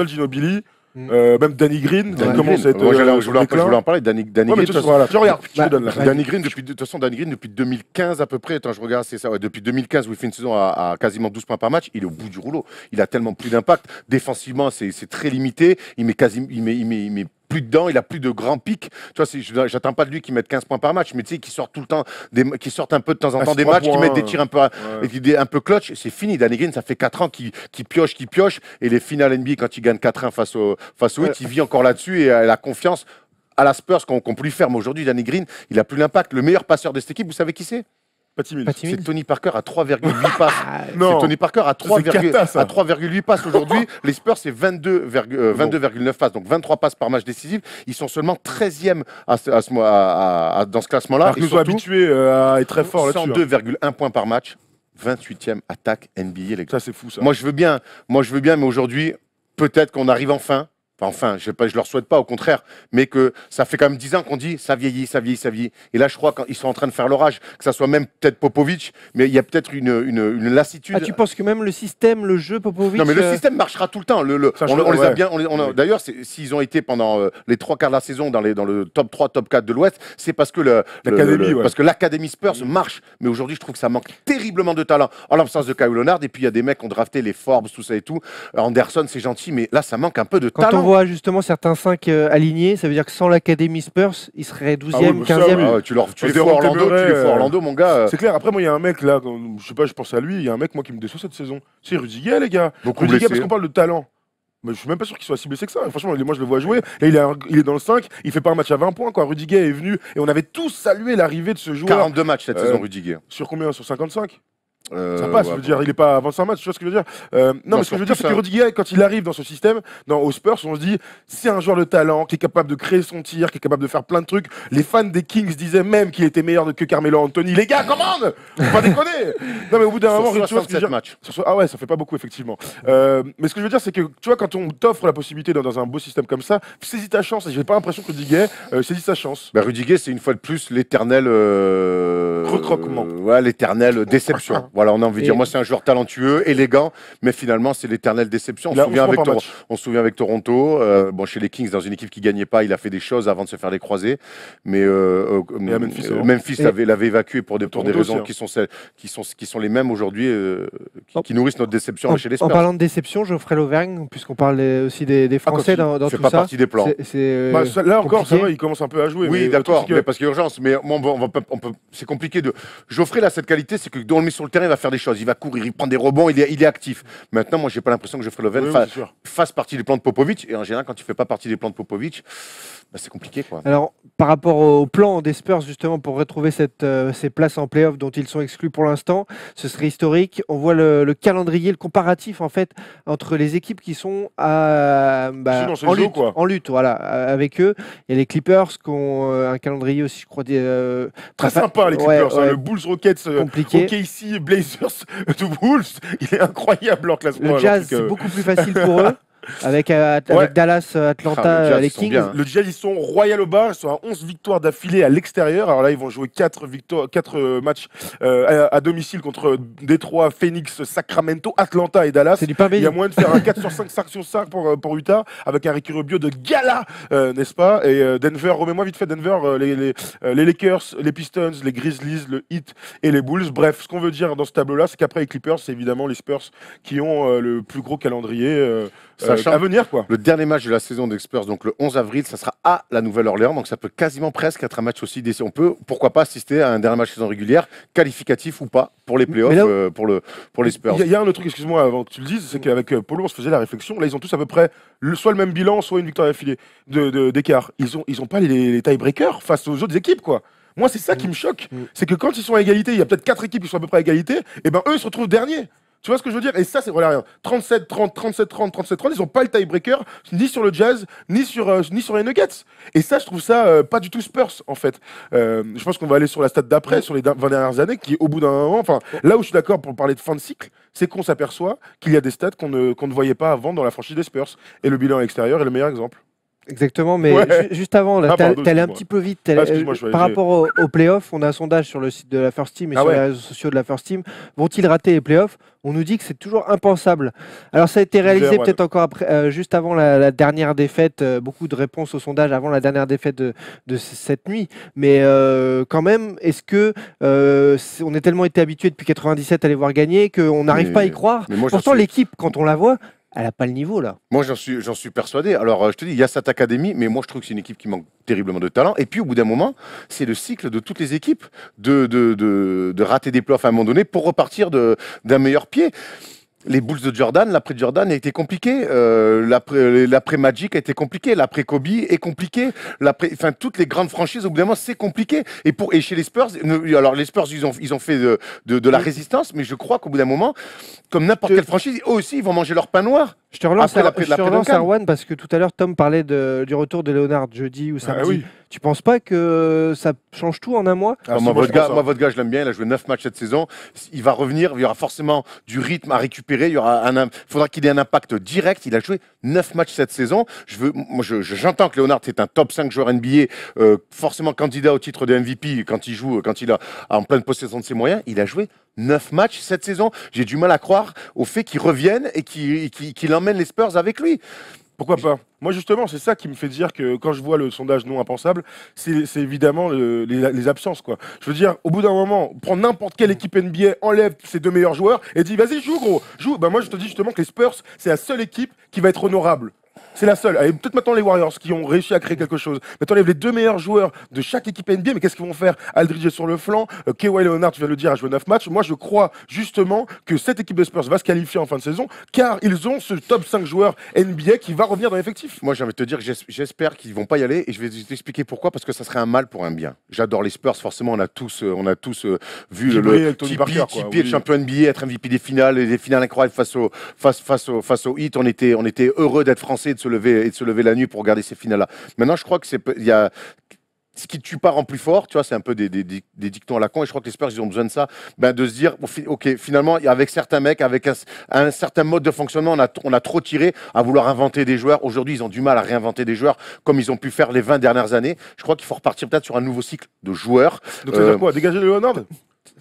Ginobili, même Danny Green, qui commence à être. Je voulais en parler. Danny Green. Voilà, je regarde, je te donne là. Danny Green, de toute façon, Danny Green, depuis 2015 à peu près, attends, je regarde, c'est ça, ouais, depuis 2015, où il fait une saison à quasiment 12 points par match, il est au bout du rouleau. Il a tellement plus d'impact. Défensivement, c'est très limité. Il met plus dedans, il a plus de grands pics. Tu vois, j'attends pas de lui qui mette 15 points par match, mais tu sais, qui sort tout le temps, qui sortent un peu de temps en temps des matchs, qui mettent des tirs un peu clutch. C'est fini. Danny Green, ça fait 4 ans qu'il pioche, et les finales NBA, quand il gagne 4-1 face au Heat, il vit encore là-dessus et a la confiance à la Spurs qu'on peut lui faire. Mais aujourd'hui, Danny Green, il a plus l'impact. Le meilleur passeur de cette équipe, vous savez qui c'est? C'est Tony Parker à 3,8 passes. Non. C'est Tony Parker à 3,8 passes aujourd'hui. Les Spurs, c'est 22,9 passes, donc 23 passes par match décisif. Ils sont seulement 13e dans ce classement-là. Alors qu'ils sont habitués à être très forts là-dessus. 102,1 points par match, 28e attaque NBA. Les gars. Ça, c'est fou, ça. Moi, je veux bien, mais aujourd'hui, peut-être qu'on arrive enfin. Enfin, je leur souhaite pas, au contraire, mais que ça fait quand même 10 ans qu'on dit ça vieillit. Et là, je crois qu'ils sont en train de faire l'orage, que ça soit même peut-être Popovic, mais il y a peut-être une lassitude. Ah, tu penses que même le système, le jeu Popovic... Non, mais le système marchera tout le temps. On les a bien. D'ailleurs, s'ils ont été pendant les 3 quarts de la saison dans le top 3, top 4 de l'Ouest, c'est parce que l'Académie Spurs marche. Mais aujourd'hui, je trouve que ça manque terriblement de talent. En l'absence de Kawhi Leonard, et puis il y a des mecs qui ont drafté les Forbes, tout ça et tout. Anderson, c'est gentil, mais là, ça manque un peu de talent. voit justement certains 5 alignés, ça veut dire que sans l'académie Spurs, il serait 12e, 15e. Tu les fais Orlando, mon gars. C'est clair. Après, moi, il y a un mec là, je sais pas, je pense à lui. Il y a un mec, moi, qui me déçoit cette saison. C'est Rudiger, les gars. Rudiger, parce qu'on parle de talent. Mais je suis même pas sûr qu'il soit si blessé que ça. Franchement, moi je le vois jouer. Et il est dans le 5, il fait pas un match à 20 points. Quoi. Rudiger est venu et on avait tous salué l'arrivée de ce joueur. 42 matchs cette saison, Rudiger. Sur combien? Sur 55? Ça passe, je veux dire, il est pas à 25 matchs, tu vois ce que je veux dire non, mais ce que je veux dire, c'est que Rudiger, quand il arrive dans ce système, aux Spurs, on se dit, c'est un joueur de talent, qui est capable de créer son tir, qui est capable de faire plein de trucs. Les fans des Kings disaient même qu'il était meilleur que Carmelo Anthony. Les gars, commande. Faut pas déconner. Non, mais au bout d'un moment, tu vois ce que je veux dire matchs. Ah ouais, ça fait pas beaucoup, effectivement. Mais ce que je veux dire, c'est que, tu vois, quand on t'offre la possibilité dans un beau système comme ça, saisis ta chance. Et j'ai pas l'impression que Rudiger saisit sa chance. Bah, Rudiger, c'est une fois de plus l'éternel recroquement. Ouais, l'éternelle déception. Voilà, on a envie de dire, moi, c'est un joueur talentueux, élégant, mais finalement, c'est l'éternelle déception. On se souvient avec Toronto, chez les Kings, dans une équipe qui gagnait pas, il a fait des choses avant de se faire les croiser. Mais Memphis l'avait évacué pour des raisons qui sont les mêmes aujourd'hui, qui nourrissent notre déception chez les Spurs. En parlant de déception, Geoffrey Lauvergne, puisqu'on parle aussi des Français dans tout ça. C'est pas partie des plans. Là encore, ça va, il commence un peu à jouer. Oui, d'accord, mais parce qu'il y a urgence. Mais c'est compliqué de. Geoffrey, là, cette qualité, c'est que dès on le met sur le terrain, il va faire des choses. Il va courir, il prend des rebonds, il est actif. Maintenant, moi, j'ai pas l'impression que Geoffrey Lauvergne fasse partie des plans de Popovic. Et en général, quand tu fais pas partie des plans de Popovic, c'est compliqué, quoi. Alors, par rapport au plan des Spurs, justement, pour retrouver ces places en play-off dont ils sont exclus pour l'instant, ce serait historique. On voit le calendrier, le comparatif, en fait, entre les équipes qui sont en lutte, voilà, avec eux. Il y a les Clippers qui ont un calendrier aussi, je crois, très sympa, les Clippers. Le Bulls Rockets, compliqué. OKC, Blazers, de Bulls, il est incroyable leur classement. Le Jazz, c'est beaucoup plus facile pour eux. Avec Dallas, Atlanta, les Kings. Le Jazz, ils sont royal au bar. Ils sont à 11 victoires d'affilée à l'extérieur. Alors là, ils vont jouer 4 matchs à domicile contre Détroit, Phoenix, Sacramento, Atlanta et Dallas. C'est du pain béni. Il y a moyen de faire un 4 sur 5, 5 sur 5 pour Utah, avec un Ricky Rubio de gala, n'est-ce pas? Et Denver, remets-moi vite fait Denver, les Lakers, les Pistons, les Grizzlies, le Heat et les Bulls. Bref, ce qu'on veut dire dans ce tableau-là, c'est qu'après les Clippers, c'est évidemment les Spurs qui ont le plus gros calendrier. À venir, quoi. Le dernier match de la saison des Spurs, donc le 11 avril, ça sera à la Nouvelle-Orléans, donc ça peut quasiment presque être un match aussi décisif. On peut, pourquoi pas, assister à un dernier match de saison régulière, qualificatif ou pas, pour les playoffs, pour les Spurs. Il y a un autre truc, excuse-moi, avant que tu le dises, c'est qu'avec Polo, on se faisait la réflexion. Là, ils ont tous à peu près soit le même bilan, soit une victoire d'affilée d'écart. Ils ont pas les tie-breakers face aux autres équipes, quoi. Moi, c'est ça qui me choque. C'est que quand ils sont à égalité, il y a peut-être 4 équipes qui sont à peu près à égalité, et ben eux, ils se retrouvent derniers. Tu vois ce que je veux dire? Et ça, c'est voilà, 37-30, 37-30, 37-30. Ils n'ont pas le tie-breaker ni sur le Jazz, ni sur les Nuggets. Et ça, je trouve ça pas du tout Spurs, en fait. Je pense qu'on va aller sur la stat d'après, sur les 20 dernières années, qui, au bout d'un moment, enfin, là où je suis d'accord pour parler de fin de cycle, c'est qu'on s'aperçoit qu'il y a des stats qu'on ne voyait pas avant dans la franchise des Spurs. Et le bilan extérieur est le meilleur exemple. Exactement, mais juste avant, tu allais un petit peu vite. Par rapport aux playoffs, on a un sondage sur le site de la First Team et sur les réseaux sociaux de la First Team. Vont-ils rater les playoffs? On nous dit que c'est toujours impensable. Alors ça a été réalisé peut-être encore après, juste avant la dernière défaite, beaucoup de réponses au sondage avant la dernière défaite de cette nuit. Mais quand même, est-ce que on est tellement été habitué depuis 97 à les voir gagner qu'on n'arrive pas à y croire? Pourtant, l'équipe, quand on la voit, elle n'a pas le niveau, là. Moi, j'en suis persuadé. Alors, je te dis, il y a cette académie, mais moi, je trouve que c'est une équipe qui manque terriblement de talent. Et puis, au bout d'un moment, c'est le cycle de toutes les équipes de rater des playoffs à un moment donné pour repartir d'un meilleur pied. Les Bulls de Jordan, l'après Jordan a été compliqué, l'après Magic a été compliqué, l'après Kobe est compliqué, enfin toutes les grandes franchises au bout d'un moment c'est compliqué. Et chez les Spurs, alors les Spurs ils ont fait de la résistance, mais je crois qu'au bout d'un moment, comme n'importe quelle franchise, eux aussi ils vont manger leur pain noir. Je te relance, Erwan, parce que tout à l'heure Tom parlait du retour de Leonard jeudi ou samedi. Oui. Tu penses pas que ça change tout en un mois? Moi, votre gars, je l'aime bien. Il a joué 9 matchs cette saison. Il va revenir. Il y aura forcément du rythme à récupérer. Il faudra qu'il ait un impact direct. Il a joué 9 matchs cette saison. J'entends que Leonard est un top 5 joueur NBA, forcément candidat au titre de MVP quand il est en pleine possession de ses moyens. Il a joué 9 matchs cette saison. J'ai du mal à croire au fait qu'il revienne et qu'il emmène les Spurs avec lui. Pourquoi pas? Moi, justement, c'est ça qui me fait dire que quand je vois le sondage non impensable, c'est évidemment les absences, quoi. Je veux dire, au bout d'un moment, prends n'importe quelle équipe NBA, enlève ses 2 meilleurs joueurs et dis, vas-y, joue, gros. Joue. Ben, moi, je te dis justement que les Spurs, c'est la seule équipe qui va être honorable. C'est la seule. Allez, peut-être maintenant les Warriors qui ont réussi à créer quelque chose. Mais t'enlèves les 2 meilleurs joueurs de chaque équipe NBA, mais qu'est-ce qu'ils vont faire? Aldridge est sur le flanc, Kawhi Leonard, tu viens de le dire, a joué 9 matchs. Moi, je crois justement que cette équipe de Spurs va se qualifier en fin de saison, car ils ont ce top 5 joueurs NBA qui va revenir dans l'effectif. Moi, j'ai envie de te dire que j'espère qu'ils vont pas y aller et je vais t'expliquer pourquoi, parce que ça serait un mal pour un bien. J'adore les Spurs, forcément, on a tous vu le Tony Parker, quoi, le champion NBA, être MVP des finales, et des finales incroyables face au Heat. On était heureux d'être français et de se lever la nuit pour regarder ces finales-là. Maintenant, je crois que il y a ce qui tue pas rend plus fort, tu vois, c'est un peu des dictons à la con, et je crois que les Spurs, ils ont besoin de ça, de se dire, ok, finalement, avec certains mecs, avec un certain mode de fonctionnement, on a trop tiré à vouloir inventer des joueurs. Aujourd'hui, ils ont du mal à réinventer des joueurs comme ils ont pu faire les 20 dernières années. Je crois qu'il faut repartir peut-être sur un nouveau cycle de joueurs. Donc, ça veut dire quoi? Dégager le Leonard?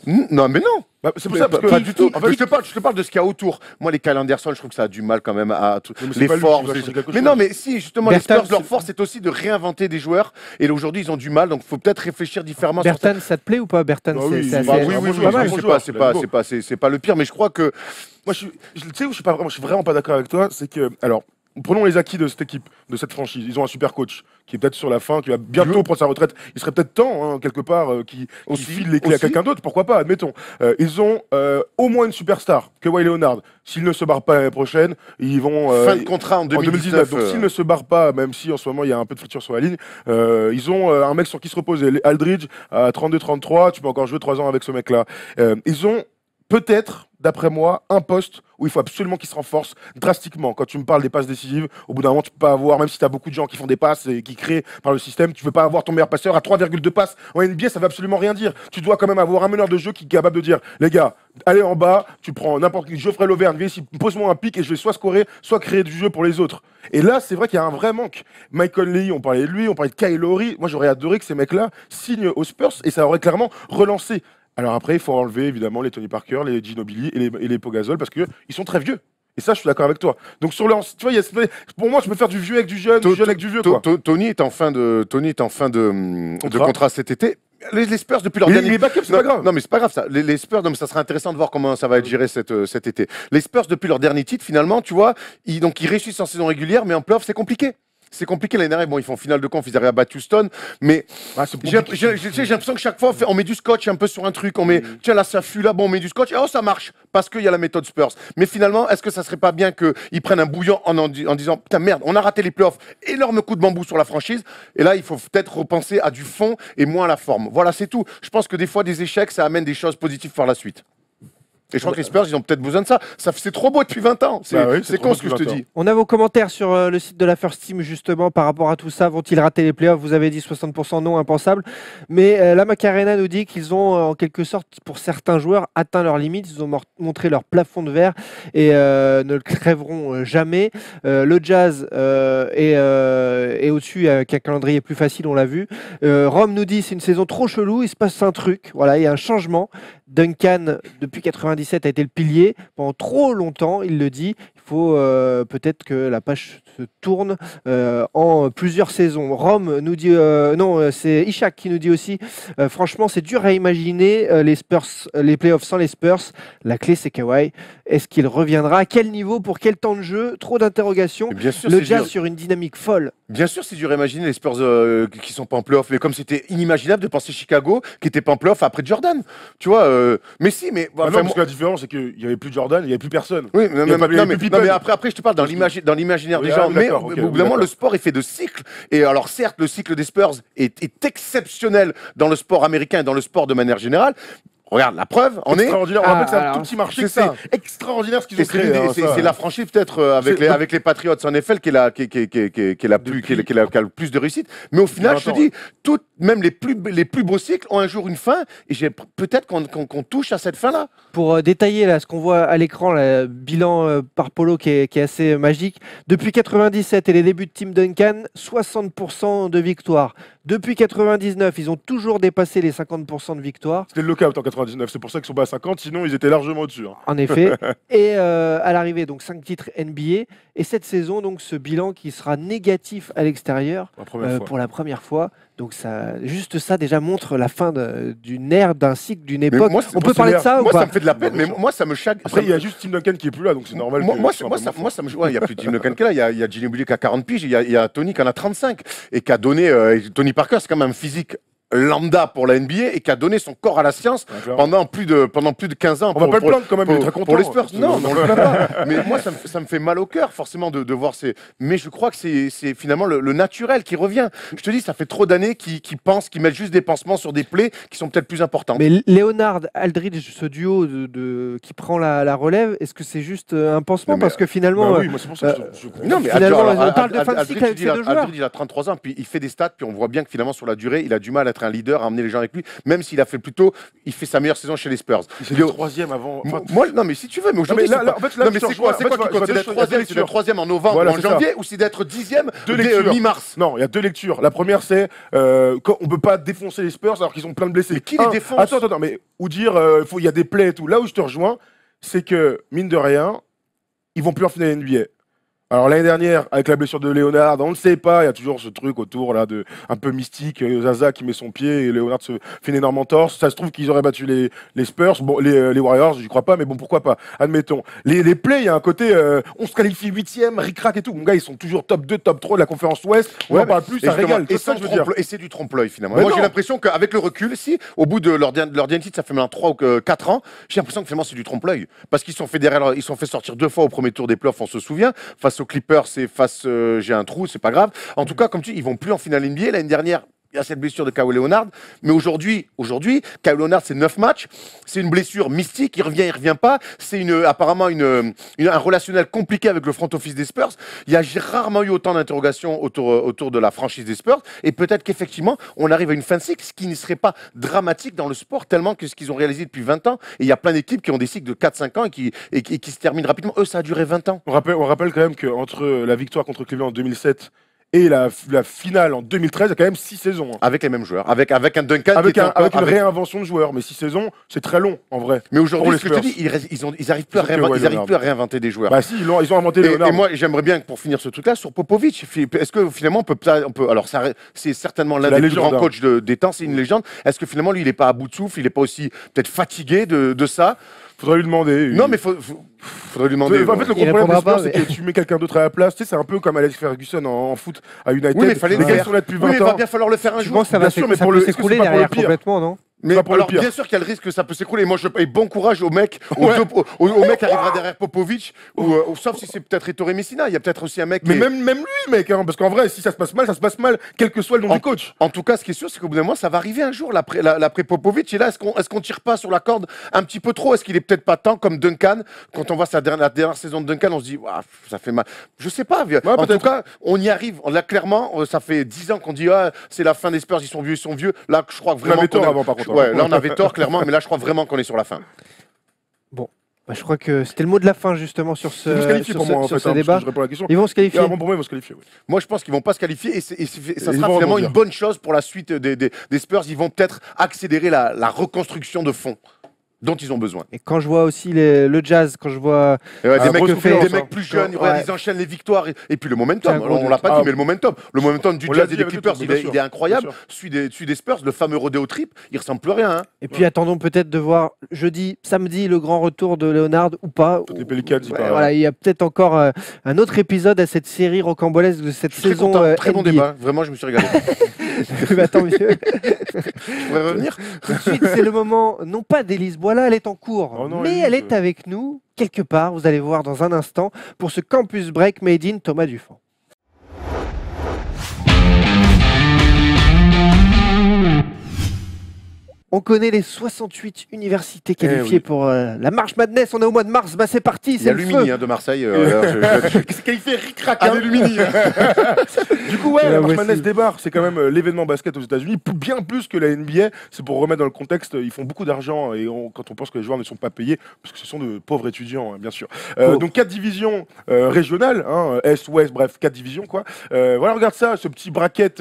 Non, mais non. Bah, c'est pour ça, parce que pas du tout. En fait, je te parle de ce qu'il y a autour. Moi, les Kyle Anderson, je trouve que ça a du mal quand même à tout. Mais Les Forbes. Mais non, mais mais si, justement, les Spurs, leur force, c'est aussi de réinventer des joueurs. Et aujourd'hui, ils ont du mal, donc il faut peut-être réfléchir différemment. Bertan, ça te plaît ou pas, Bertan? Oui, c'est c'est pas le pire, mais je crois que. Moi, tu sais où je suis vraiment pas d'accord avec toi, c'est que, alors, prenons les acquis de cette équipe, de cette franchise. Ils ont un super coach qui est peut-être sur la fin, qui va bientôt prendre sa retraite. Il serait peut-être temps, quelque part, qui file les clés à quelqu'un d'autre. Pourquoi pas, admettons. Ils ont au moins une superstar, Kawhi Leonard. S'ils ne se barrent pas l'année prochaine, ils vont... fin de contrat en 2019. Donc s'ils ne se barrent pas, même si en ce moment il y a un peu de friture sur la ligne, ils ont un mec sur qui se reposer. Aldridge, à 32-33, tu peux encore jouer 3 ans avec ce mec-là. Ils ont peut-être, d'après moi, un poste où il faut absolument qu'il se renforce drastiquement. Quand tu me parles des passes décisives, au bout d'un moment, tu peux pas avoir, même si tu as beaucoup de gens qui font des passes et qui créent par le système, tu peux pas avoir ton meilleur passeur à 3,2 passes. En NBA, ça veut absolument rien dire. Tu dois quand même avoir un meneur de jeu qui est capable de dire, les gars, allez en bas, tu prends n'importe qui, Geoffrey Lauvergne, viens ici, pose-moi un pic et je vais soit scorer, soit créer du jeu pour les autres. Et là, c'est vrai qu'il y a un vrai manque. Michael Lee, on parlait de lui, on parlait de Kyle Lowry. Moi, j'aurais adoré que ces mecs-là signent aux Spurs et ça aurait clairement relancé. Alors après, il faut enlever évidemment les Tony Parker, les Ginobili et les Pau Gasol parce qu'ils sont très vieux. Et ça, je suis d'accord avec toi. Donc sur le, tu vois, pour moi, je peux faire du vieux avec du jeune, du jeune avec du vieux. Quoi. Tony est en fin de contrat cet été. Les Spurs depuis leur dernier. Les backups, c'est pas grave. Non, mais c'est pas grave ça. Les Spurs, non, mais ça sera intéressant de voir comment ça va être géré cet été. Les Spurs depuis leur dernier titre, finalement, tu vois, ils réussissent en saison régulière, mais en playoff, c'est compliqué. C'est compliqué l'année dernière. Bon, ils font finale de conf, ils arrivent à battre Houston, mais j'ai l'impression que chaque fois on met du scotch un peu sur un truc. On met, tiens là ça fuit là, bon on met du scotch, et oh ça marche parce qu'il y a la méthode Spurs. Mais finalement, est-ce que ça serait pas bien qu'ils prennent un bouillon en disant putain merde, on a raté les playoffs, énorme coup de bambou sur la franchise, et là il faut peut-être repenser à du fond et moins à la forme. Voilà, c'est tout. Je pense que des fois des échecs, ça amène des choses positives par la suite. Et je crois que les Spurs, ils ont peut-être besoin de ça. C'est trop beau depuis 20 ans. C'est con ce que je te dis. On a vos commentaires sur le site de la First Team, justement, par rapport à tout ça. Vont-ils rater les playoffs? Vous avez dit 60% non, impensable. Mais la Macarena nous dit qu'ils ont, en quelque sorte, pour certains joueurs, atteint leurs limites. Ils ont montré leur plafond de verre et ne le crèveront jamais. Le Jazz est au-dessus avec un calendrier plus facile, on l'a vu. Rome nous dit c'est une saison trop chelou, il se passe un truc. Voilà, il y a un changement. Duncan, depuis 97, a été le pilier pendant trop longtemps, il le dit. Il faut peut-être que la page se tourne en plusieurs saisons. Rome nous dit, non, c'est Ishak qui nous dit aussi, franchement, c'est dur à imaginer les Spurs, les playoffs sans les Spurs. La clé, c'est Kawhi. Est-ce qu'il reviendra? À quel niveau? Pour quel temps de jeu? Trop d'interrogations. Le Jazz sur une dynamique folle. Bien sûr, c'est dur à imaginer les Spurs qui sont pas en playoff. Mais comme c'était inimaginable de penser Chicago qui était pas en playoff après Jordan. Tu vois, mais si, mais. Non, parce que la différence, c'est qu'il n'y avait plus Jordan, il n'y avait plus personne. Oui, mais après, je te parle dans l'imaginaire des gens. Mais au bout d'un moment, le sport est fait de cycles. Et alors, certes, le cycle des Spurs est exceptionnel dans le sport américain et dans le sport de manière générale. Regarde, la preuve, on est extraordinaire. On rappelle que c'est un tout petit marché, c'est extraordinaire ce qu'ils ont créé. C'est la franchise peut-être avec les Patriots en NFL qui a le plus de réussite. Mais au final, je te dis, même les plus beaux cycles ont un jour une fin. Et peut-être qu'on touche à cette fin-là. Pour détailler là, ce qu'on voit à l'écran, le bilan par Polo qui est assez magique. Depuis 97 et les débuts de Tim Duncan, 60% de victoires. Depuis 99, ils ont toujours dépassé les 50% de victoires. C'était le lockout en 99, c'est pour ça qu'ils sont pas à 50, sinon ils étaient largement au-dessus. Hein. En effet. Et à l'arrivée, donc 5 titres NBA. Et cette saison, donc ce bilan qui sera négatif à l'extérieur pour la première fois. Donc juste ça déjà montre la fin d'une ère, d'un cycle, d'une époque. moi, On peut parler de ça ou Moi, pas ça me fait de la peine, mais moi, ça me chaque. Après, il y a juste Tim Duncan qui est plus là, donc c'est normal. Moi, ça me. Ouais, il n'y a plus Tim Duncan qui est là. Il y a Ginobili qui a 40 piges, il y a Tony qui en a 35 et qui a donné. Tony Parker, c'est quand même un physique lambda pour la NBA et qui a donné son corps à la science pendant plus de 15 ans. On va pas le plaindre quand même, il est très content. Pour les Spurs. Non, on le plaint pas. Mais moi, ça me fait mal au cœur, forcément, de voir ces. Mais je crois que c'est finalement le naturel qui revient. Je te dis, ça fait trop d'années qu'ils mettent juste des pansements sur des plaies qui sont peut-être plus importantes. Mais Leonard, Aldridge, ce duo qui prend la relève, est-ce que c'est juste un pansement? Parce que finalement. Oui, moi c'est pour ça que non, mais finalement, on parle de fin de cycle avec ces deux joueurs. Aldridge, il a 33 ans, puis il fait des stats, puis on voit bien que finalement, sur la durée, il a du mal à être un leader, à emmener les gens avec lui, même s'il a fait il fait sa meilleure saison chez les Spurs. C'est le troisième avant. Moi, non, mais si tu veux, mais aujourd'hui, c'est quoi qui compte? C'est d'être troisième en novembre ou en janvier, ou c'est d'être 10e mi-mars? Non, il y a deux lectures. La première, c'est on peut pas défoncer les Spurs alors qu'ils ont plein de blessés. Mais qui les défonce? Attends, mais ou dire il y a des plays et tout. Là où je te rejoins, c'est que mine de rien, ils vont plus en finale NBA. Alors l'année dernière, avec la blessure de Leonard, on ne sait pas, il y a toujours ce truc autour là de un peu mystique, Zaza qui met son pied et Leonard se fait une énorme entorse. Ça se trouve qu'ils auraient battu les Spurs, bon les Warriors, j'y crois pas, mais bon pourquoi pas. Admettons. Les plays, il y a un côté, on se qualifie 8e, ric-rac et tout. Mon gars, ils sont toujours top 2, top 3 de la conférence Ouest. On en parle plus, ça régale. Et c'est du trompe-l'œil finalement. Moi j'ai l'impression qu'avec le recul, si au bout de leur dernier titre, ça fait maintenant 3 ou 4 ans, j'ai l'impression que finalement c'est du trompe-l'œil. Parce qu'ils sont fait derrière, ils sont fait sortir 2 fois au premier tour des playoffs, on se souvient, face aux Clippers et j'ai un trou, c'est pas grave. En tout cas, comme tu dis, ils vont plus en finale NBA. L'année dernière, il y a cette blessure de Kawhi Leonard. Mais aujourd'hui, Kawhi Leonard, c'est 9 matchs. C'est une blessure mystique. Il revient pas. C'est apparemment un relationnel compliqué avec le front office des Spurs. Il y a rarement eu autant d'interrogations autour de la franchise des Spurs. Et peut-être qu'effectivement, on arrive à une fin de cycle, ce qui ne serait pas dramatique dans le sport, tellement que ce qu'ils ont réalisé depuis 20 ans. Et il y a plein d'équipes qui ont des cycles de 4-5 ans et qui se terminent rapidement. Eux, ça a duré 20 ans. On rappelle quand même qu'entre la victoire contre Cleveland en 2007 et la finale en 2013, il y a quand même 6 saisons. Avec les mêmes joueurs, avec un Duncan. Avec une réinvention de joueurs, mais 6 saisons, c'est très long en vrai. Mais aujourd'hui, ce que je te dis, ils n'arrivent plus à réinventer des joueurs. Bah si, ils ont inventé Leonard. Et moi, j'aimerais bien, pour finir ce truc-là, sur Popovic, est-ce que finalement, on peut alors c'est certainement l'un des plus grands coachs des temps, c'est une légende. Est-ce que finalement, lui, il n'est pas à bout de souffle, il n'est pas aussi peut-être fatigué de ça? Faudrait lui demander. Non, mais faudrait lui demander. En fait, le gros problème des Spurs, c'est que tu mets quelqu'un d'autre à la place. Tu sais, c'est un peu comme Alex Ferguson en foot à United. Oui, mais fallait les gars, ils sont là depuis 20 ans. Il va bien falloir le faire un jour. Je pense que ça va s'écrouler derrière complètement, non? Mais alors, bien sûr qu'il y a le risque que ça peut s'écrouler. Moi, et bon courage au mec qui arrivera derrière Popovic, sauf si c'est peut-être Ettore Messina. Il y a peut-être aussi un mec. Mais même lui, mec, parce qu'en vrai, si ça se passe mal, ça se passe mal, quel que soit le nom du coach. En tout cas, ce qui est sûr, c'est qu'au bout d'un moment, ça va arriver un jour, l'après Popovic. Et là, est-ce qu'on tire pas sur la corde un petit peu trop? Est-ce qu'il est peut-être pas temps, comme Duncan, quand on voit la dernière saison de Duncan, on se dit, ça fait mal. Je sais pas. En tout cas, on y arrive. Là, clairement, ça fait 10 ans qu'on dit, c'est la fin des Spurs, ils sont vieux. Là, je crois que vraiment. Là, on avait tort, clairement, mais là, je crois vraiment qu'on est sur la fin. Bon, je crois que c'était le mot de la fin, justement, sur ce débat. Ils vont se qualifier. Pour moi, ils vont se qualifier. Oui. Moi, je pense qu'ils vont pas se qualifier et ça sera finalement une bonne chose pour la suite des Spurs. Ils vont peut-être accélérer la reconstruction de fond dont ils ont besoin. Et quand je vois aussi le Jazz, quand je vois des mecs plus jeunes, ils enchaînent les victoires et puis le momentum. On l'a pas dit, mais le momentum du Jazz et des Clippers, il est incroyable. Celui des Spurs, le fameux rodeo trip, il ressemble plus à rien. Et puis attendons peut-être de voir samedi, le grand retour de Leonard ou pas. Les Pelicans, il y a peut-être encore un autre épisode à cette série rocambolesque de cette saison. Très bon débat. Vraiment, je me suis régalé. Tant mieux. Je pourrais revenir. Tout de suite, c'est le moment, non pas d'Élise Boila, elle est en cours, mais elle est avec nous, quelque part, vous allez voir dans un instant, pour ce Campus Break Made in Thomas Dufan. On connaît les 68 universités qualifiées pour la March Madness. On est au mois de mars, c'est parti. Il y a Lumini de Marseille. C'est qualifié ric-rac à Lumini. Du coup, la March Madness débarque. C'est quand même l'événement basket aux États-Unis, bien plus que la NBA. C'est pour remettre dans le contexte, ils font beaucoup d'argent et quand on pense que les joueurs ne sont pas payés, parce que ce sont de pauvres étudiants, bien sûr. Donc 4 divisions régionales, Est, Ouest, bref, 4 divisions quoi. Voilà, regarde ça, ce petit bracket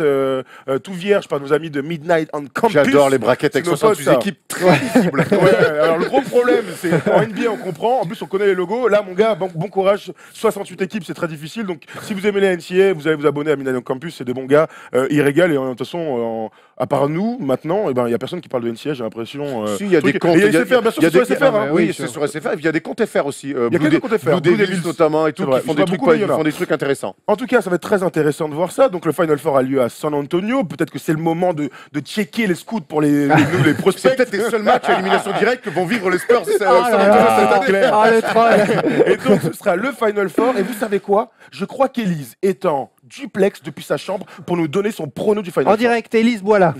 tout vierge par nos amis de Midnight on Campus. J'adore les brackets avec 68 ça. équipes très visibles. Ouais, alors le gros problème, c'est en NBA on comprend, en plus on connaît les logos. Là mon gars, bon courage, 68 équipes c'est très difficile. Donc si vous aimez les NCA, vous allez vous abonner à Millennium Campus, c'est des bons gars, ils régalent et de toute façon, à part nous maintenant, il y a personne qui parle de NCA, j'ai l'impression. Si, il y a des comptes. Il y a SFR, bien sûr, c'est sur SFR. hein. Oui, c'est sur SFR. Il y a des comptes FR aussi. Il y a que des comptes FR. Blue Devils notamment et tout, C'est vrai, qui font ils sont des pas trucs, beaucoup, mais il y ils en a. font des trucs intéressants. En tout cas, ça va être très intéressant de voir ça. Donc le Final Four a lieu à San Antonio. Peut-être que c'est le moment de checker les scouts pour les C'est prospects. peut-être les seuls matchs à élimination directe que vont vivre les Spurs cette là là. année. clair. Ah, le troll. Et donc ce sera le Final Four. Et vous savez quoi? Je crois qu'Élise est en duplex depuis sa chambre pour nous donner son prono du Final En Four. direct, Élise Boila.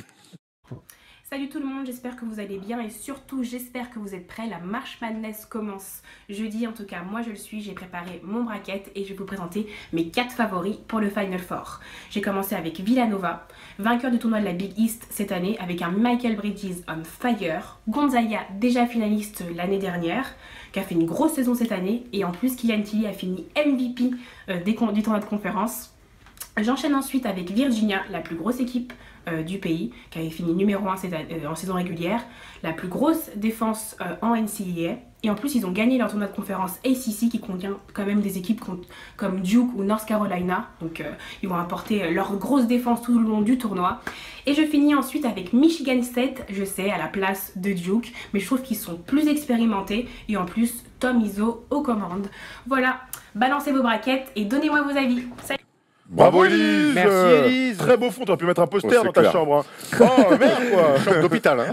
Salut tout le monde, j'espère que vous allez bien et surtout j'espère que vous êtes prêts. La March Madness commence jeudi, en tout cas moi je le suis. J'ai préparé mon bracket et je vais vous présenter mes 4 favoris pour le Final Four. J'ai commencé avec Villanova, vainqueur du tournoi de la Big East cette année avec un Michael Bridges on fire. Gonzaga, déjà finaliste l'année dernière, qui a fait une grosse saison cette année, et en plus Kylian Tilly a fini MVP du tournoi de conférence. J'enchaîne ensuite avec Virginia, la plus grosse équipe du pays, qui avait fini numéro 1 en saison régulière, la plus grosse défense en NCAA, et en plus ils ont gagné leur tournoi de conférence ACC qui contient quand même des équipes comme Duke ou North Carolina, donc ils vont apporter leur grosse défense tout le long du tournoi. Et je finis ensuite avec Michigan State, je sais, à la place de Duke, mais je trouve qu'ils sont plus expérimentés, et en plus Tom Izzo aux commandes. Voilà, balancez vos braquettes et donnez-moi vos avis. Salut. Bravo Élise. Merci, Élise. Très beau fond, tu aurais pu mettre un poster Ouais, c'est dans ta clair. chambre. Hein. Oh merde quoi. Chambre d'hôpital. Hein.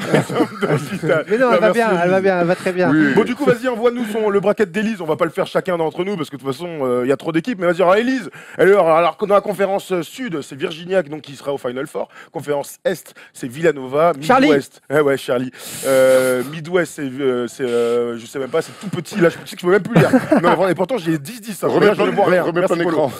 Mais non, elle va Merci, bien, elle va bien, elle va très bien. Oui. Bon du coup vas-y envoie-nous le bracket d'Élise, on va pas le faire chacun d'entre nous parce que de toute façon il y a trop d'équipes, mais vas-y alors Élise, alors dans la conférence sud c'est Virginia donc, qui sera au Final Four, conférence est c'est Villanova, Charlie. Midwest, ouais Charlie, Midwest c'est je sais même pas, c'est tout petit là, je sais que je peux même plus lire, non, et pourtant j'ai 10-10, hein. Remets je ne vois rien, remets merci pas Polo. l'écran.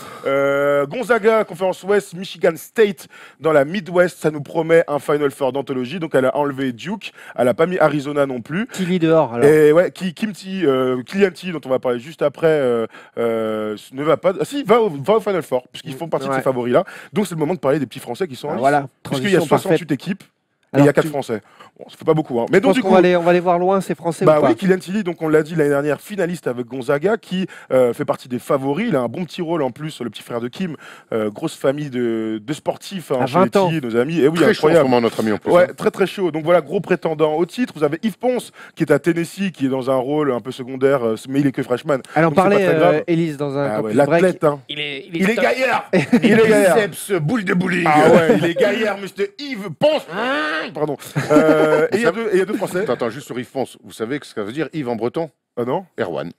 Gonzaga, conférence ouest, Michigan State dans la Midwest, ça nous promet un Final Four d'anthologie, donc elle a enlevé Duke, elle a pas mis Arizona non plus. Tilly dehors alors. Et ouais, Kylian Tilly, dont on va parler juste après, ne va pas. Ah si, va au Final Four, puisqu'ils font partie de Ouais. ces favoris-là. Donc c'est le moment de parler des petits Français qui sont en Ah, lice. voilà, Puisqu'il y a transition 68 parfaite. équipes et il y Alors, a 4 Français. Bon, ça fait pas beaucoup. Hein. Mais Je donc pense du qu'on coup. va les voir loin, ces Français Bah ou pas. oui, Kylian Tilly, donc on l'a dit l'année dernière, finaliste avec Gonzaga, qui fait partie des favoris. Il a un bon petit rôle en plus, le petit frère de Kim, grosse famille de sportifs hein, À chez les 20 ans. Tilly, nos amis. Et oui, Très chaud en ce incroyable. moment, notre ami en plus. Ouais, hein. très très chaud. Donc voilà, gros prétendant au titre. Vous avez Yves Ponce, qui est à Tennessee, qui est dans un rôle un peu secondaire, mais il est que freshman. Elle en donc c'est pas parlait, très grave. Élise, dans un Ah ouais, campus break. l'athlète, hein. Il est gaillard. Il est gaillard. Biceps, boule de bowling. Ah ouais, il est gaillard, monsieur Yves Ponce. Pardon. Et il y a deux Français. Attends, juste sur Yves Ponce, vous savez ce que ça veut dire Yves en breton? Ah non. Erwan.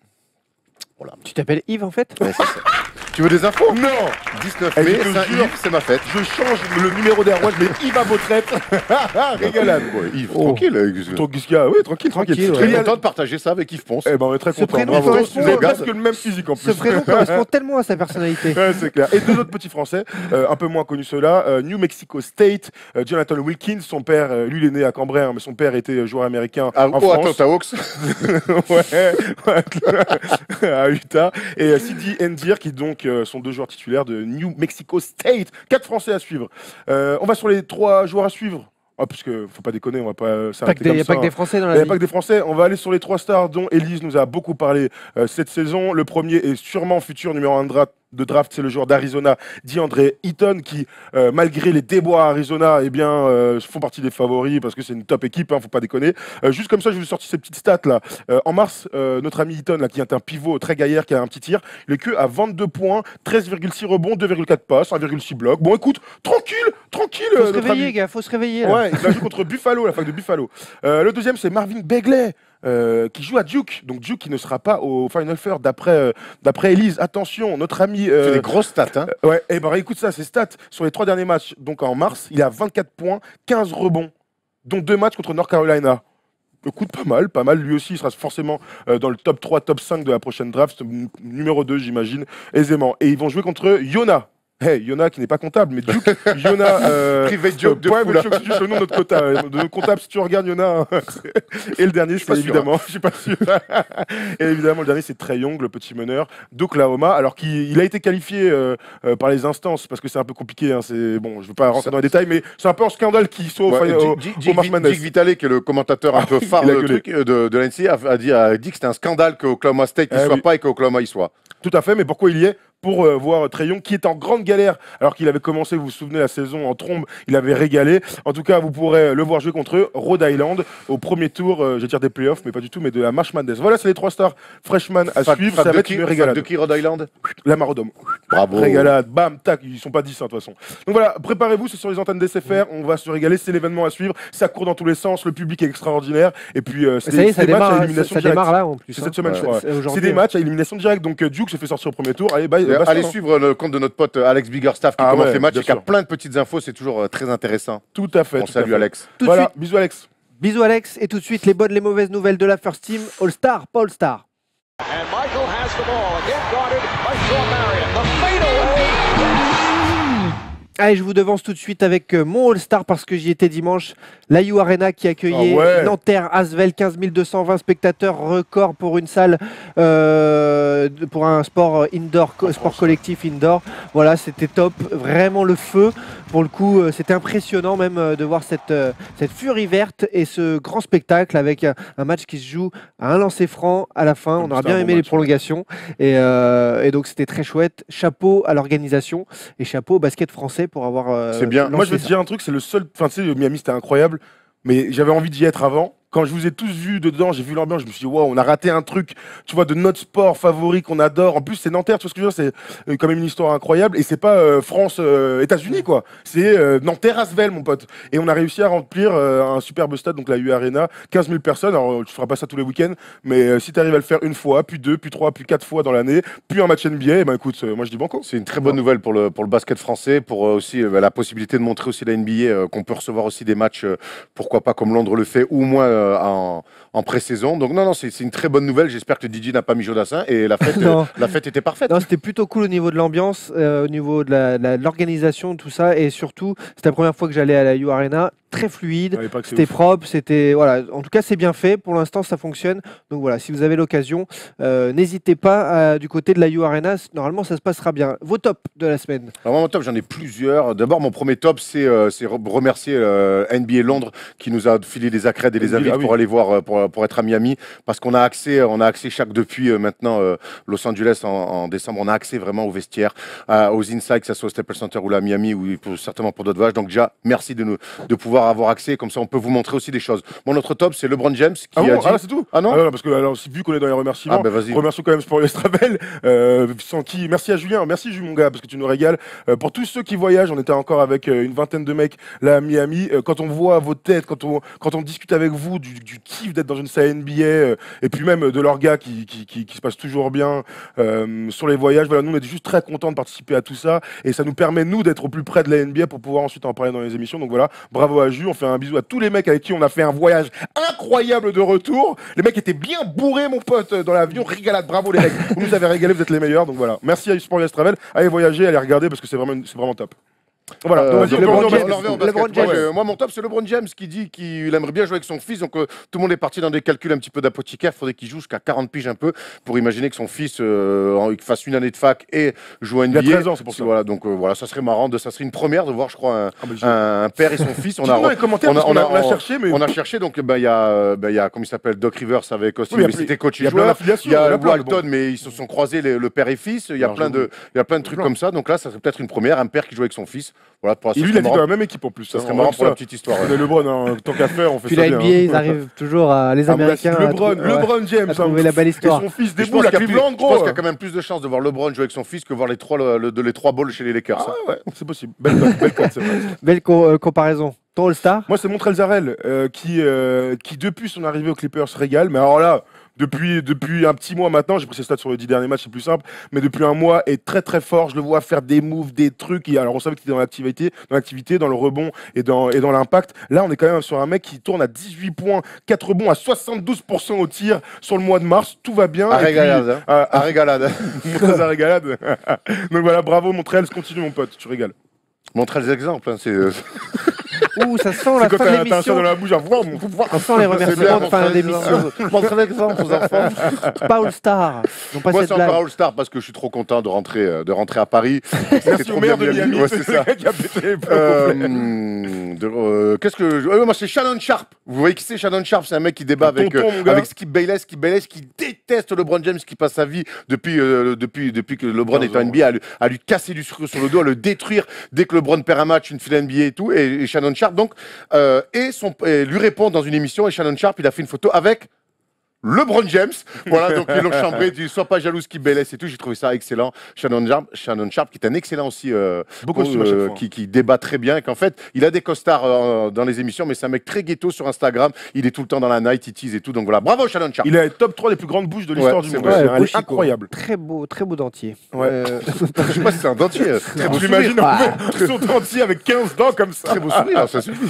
Tu t'appelles Yves en fait? Ouais, c'est ça. Tu veux des infos? Non. 19 Eh, mai, je te c'est jure. Yves, c'est ma fête. Je change le numéro d'Erwan, mais Yves à vos traites. Régalade. Ouais, Yves, Oh. tranquille. Donc, qu'est-ce qu'il y a? Oui, tranquille. Tranquille, Je ouais. suis Il y a- content de partager ça avec Yves Ponce. Eh ben, on est très Ce content. prénom Bravo. correspond- Vous avez presque le même physique en plus. Ce prénom correspond tellement à sa personnalité. Ouais, c'est clair. Et deux autres petits Français, un peu moins connus ceux-là. New Mexico State, Jonathan Wilkins, son père, lui il est né à Cambrai, hein, mais son père était joueur américain Ah, en oh, France. Atlanta Hawks. ouais, à Utah. Et Sidi Ndir, qui donc sont deux joueurs titulaires de New Mexico State. 4 Français à suivre. On va sur les 3 joueurs à suivre. Ah, parce que faut pas déconner, on va pas Il s'arrêter n'y comme a ça. pas que des Français dans Il la n'y a vie. pas que des Français. On va aller sur les 3 stars dont Élise nous a beaucoup parlé cette saison. Le premier est sûrement futur numéro 1 de draft, c'est le joueur d'Arizona, DeAndre Ayton, qui, malgré les déboires à Arizona, eh bien, font partie des favoris parce que c'est une top équipe, hein, faut pas déconner. Juste comme ça, je vous ai sorti ces petites stats là. En mars, notre ami Ayton, là, qui est un pivot très gaillard, qui a un petit tir, il est que à 22 points, 13,6 rebonds, 2,4 passes, 1,6 blocs. Bon, écoute, tranquille. Faut se notre réveiller, ami. gars, faut se réveiller. Là. Ouais, il va jouer contre Buffalo, la fac de Buffalo. Le deuxième, c'est Marvin Bagley, qui joue à Duke. Donc Duke qui ne sera pas au Final Four d'après Elise. Attention, notre ami. C'est des grosses stats, hein. Ouais, et ben écoute ça, ses stats sur les 3 derniers matchs. Donc en mars, il a 24 points, 15 rebonds, dont 2 matchs contre North Carolina. Écoute, pas mal. Lui aussi, il sera forcément dans le top 3, top 5 de la prochaine draft. Numéro 2, j'imagine, aisément. Et ils vont jouer contre Iona. Hey, Yona qui n'est pas comptable, mais Duke, Yona. Private joke de ouais, fou, mais là. je suis juste le nom de notre de notre comptable. Si tu regardes Yona. Et le dernier, c'est évidemment, je suis pas sûr. Et évidemment, le dernier, c'est Trae Young, le petit meneur d'Oklahoma. Alors qu'il a été qualifié par les instances, parce que c'est un peu compliqué. Hein, bon, je veux pas rentrer dans les détails, mais c'est un peu un scandale qui soit au March Madness. Dick Vitale, qui est le commentateur un peu phare de l'NCAA, a dit que c'était un scandale qu'Oklahoma State ne soit pas et qu'Oklahoma y soit. Tout à fait, mais pourquoi il y est? Pour voir Trae Young qui est en grande galère alors qu'il avait commencé, vous vous souvenez, la saison en trombe, il avait régalé. En tout cas, vous pourrez le voir jouer contre Rhode Island au premier tour, je vais dire des playoffs, mais pas du tout, mais de la March Madness. Voilà, c'est les 3 stars freshman à suivre. Ça va être une régalade. De qui Rhode Island? La Marodome. Bravo. Régalade, bam, tac, ils sont pas 10 hein, de toute façon. Donc voilà, préparez-vous, c'est sur les antennes d'SFR, on va se régaler, c'est l'événement à suivre, ça court dans tous les sens, le public est extraordinaire, et puis ça y est, ça matchs à démarre, élimination ça directe. démarre là en plus. C'est cette semaine, je crois. C'est C'est des matchs à élimination directe, donc Duke se fait sortir au premier tour. Allez, bye, allez suivre le compte de notre pote Alex Biggerstaff qui commente les matchs et qui a plein de petites infos, c'est toujours très intéressant. Tout à fait. On salue Alex. Voilà, bisous Alex. Bisous Alex, et tout de suite les bonnes, les mauvaises nouvelles de la First Team, All-Star, pas All-Star. And Michael has the ball, again guarded by Sean Marion. The fadeaway. Allez, je vous devance tout de suite avec mon All-Star parce que j'y étais dimanche. La U Arena qui accueillait Nanterre Asvel, 15 220 spectateurs, record pour une salle, pour un sport indoor, sport collectif indoor. Voilà, c'était top, vraiment le feu. Pour le coup, c'était impressionnant même de voir cette furie verte et ce grand spectacle avec un match qui se joue à un lancer franc à la fin. On aura bien aimé les prolongations et donc c'était très chouette. Chapeau à l'organisation et chapeau au basket français pour avoir. C'est bien. Moi, je vais te dire un truc, c'est le seul. Enfin, tu sais, Miami, c'était incroyable, mais j'avais envie d'y être avant. Quand je vous ai tous vus dedans, j'ai vu l'ambiance, je me suis dit, waouh, on a raté un truc, tu vois, de notre sport favori qu'on adore. En plus, c'est Nanterre, tu vois ce que je veux dire, c'est quand même une histoire incroyable. Et c'est pas France, États-Unis, quoi. C'est Nanterre Asvel, mon pote. Et on a réussi à remplir un superbe stade, donc la U Arena, 15 000 personnes. Alors, tu feras pas ça tous les week-ends, mais si tu arrives à le faire une fois, puis 2, puis 3, puis 4 fois dans l'année, puis un match NBA, ben écoute, moi je dis banco. C'est une très bonne nouvelle pour le basket français, pour aussi la possibilité de montrer aussi la NBA, qu'on peut recevoir aussi des matchs, pourquoi pas comme Londres le fait, ou au moins en pré-saison. Donc non, c'est une très bonne nouvelle. J'espère que DJ n'a pas mis Jodassin et la fête était parfaite. Non, c'était plutôt cool au niveau de l'ambiance, au niveau de l'organisation, tout ça, et surtout, c'était la première fois que j'allais à la U Arena. Très fluide, c'était propre, c'était voilà. En tout cas, c'est bien fait. Pour l'instant, ça fonctionne. Donc voilà, si vous avez l'occasion, n'hésitez pas du côté de la U Arena. Normalement, ça se passera bien. Vos tops de la semaine. Alors, mon top, j'en ai plusieurs. D'abord, mon premier top, c'est remercier NBA Londres qui nous a filé des accrèdes et des invites pour aller voir, pour être à Miami, parce qu'on a accès depuis maintenant Los Angeles en décembre, on a accès vraiment aux vestiaires, aux insides, que ce soit au Staples Center ou là à Miami, ou certainement pour d'autres voyages. Donc déjà, merci de pouvoir avoir accès, comme ça on peut vous montrer aussi des choses. Mon autre top, c'est LeBron James qui a dit... c'est tout. Ah non, parce que alors, vu qu'on est dans les remerciements, remercions quand même Sport Estravel, sans qui... Merci à Julien, merci Jules mon gars, parce que tu nous régales. Pour tous ceux qui voyagent, on était encore avec une vingtaine de mecs là à Miami. Quand on voit vos têtes, quand on discute avec vous du kiff d'être dans une salle NBA, et puis même de leurs gars qui se passent toujours bien sur les voyages, voilà, nous on est juste très contents de participer à tout ça, et ça nous permet nous d'être au plus près de la NBA pour pouvoir ensuite en parler dans les émissions. Donc voilà, bravo à Jules, on fait un bisou à tous les mecs avec qui on a fait un voyage incroyable de retour. Les mecs étaient bien bourrés, mon pote, dans l'avion. Régalade, bravo les mecs. Vous nous avez régalé, vous êtes les meilleurs. Donc voilà, merci à Sport Travel. Allez voyager, allez regarder parce que c'est vraiment top. Voilà, moi mon top c'est LeBron James qui dit qu'il aimerait bien jouer avec son fils, donc tout le monde est parti dans des calculs un petit peu d'apothicaire. Il faudrait qu'il joue jusqu'à 40 piges un peu pour imaginer que son fils fasse une année de fac et joue à NBA. Il a 13 ans, c'est pour ça. Voilà, donc voilà, ça serait marrant, ça serait une première de voir, je crois, un père et son fils. On a cherché, mais on a cherché, donc il y a comment il s'appelle, Doc Rivers avec Austin, mais c'était coach et joueur. Il y a Walton, mais ils se sont croisés le père et fils. Il y a plein de trucs comme ça, donc là ça serait peut-être une première, un père qui joue avec son fils. Voilà, et lui, il a dit dans la même équipe en plus. Ça serait marrant pour la petite histoire. On est LeBron, tant qu'à faire, on fait puis ça la NBA, ils arrivent toujours à les Américains. LeBron James, trouver la belle histoire. Et son fils déboule à Cleveland, gros. Je pense qu'il y a quand même plus de chances de voir LeBron jouer avec son fils que voir les trois balls chez les Lakers. Ah ouais, c'est possible. Belle cote, c'est vrai. Belle comparaison. Ton All-Star? Moi, c'est Montrezl Harrell qui depuis son arrivée aux Clippers régale. Mais alors là, depuis un petit mois maintenant, j'ai pris ses stats sur les 10 derniers matchs, c'est plus simple, mais depuis un mois est très très fort. Je le vois faire des moves, des trucs. Alors on savait qu'il était dans l'activité, dans le rebond et dans l'impact. Là, on est quand même sur un mec qui tourne à 18 points, 4 rebonds, à 72% au tir sur le mois de mars. Tout va bien. À régalade. À régalade. Très à régalade. Donc voilà, bravo Montréal, continue mon pote, tu régales. Montrer les exemples, hein, c'est. Ouh, ça sent la C'est quand fin de t'as un chat l'émission. dans la bouche, genre, Ça sent les remerciements de fin d'émission. Montrer l'exemple aux enfants. Pas All-Star. Non, pas Moi, cette c'est blague. encore All-Star parce que je suis trop content de rentrer à Paris. Merci au maire de Miami. Ouais, c'est ça. Qui a pété les plombs. Qu'est-ce que moi c'est Shannon Sharp. Vous voyez qui c'est Shannon Sharp? C'est un mec qui débat avec Tonton, mon gars. avec Skip Bayless qui déteste LeBron James, qui passe sa vie depuis que LeBron est en NBA à lui casser du sucre sur le dos, à le détruire dès que LeBron perd un match, une finale NBA et tout. Et Shannon Sharp donc lui répond dans une émission, et Shannon Sharp il a fait une photo avec LeBron James, voilà, donc ils l'ont chambré, dit sois pas jaloux, Skip Bayless et tout, j'ai trouvé ça excellent. Shannon Sharp qui est un excellent aussi, qui débat très bien, et qu'en fait, il a des costards dans les émissions, mais c'est un mec très ghetto sur Instagram, il est tout le temps dans la night, il tease et tout, donc voilà, bravo Shannon Sharp. Il est top 3 des plus grandes bouches de l'histoire du c'est monde. vrai. C'est beau chico. incroyable. Très beau dentier. Ouais. Je sais pas si c'est un dentier, très beau Tu sourire. l'imagines son dentier avec 15 dents comme ça. Très beau sourire, ça suffit.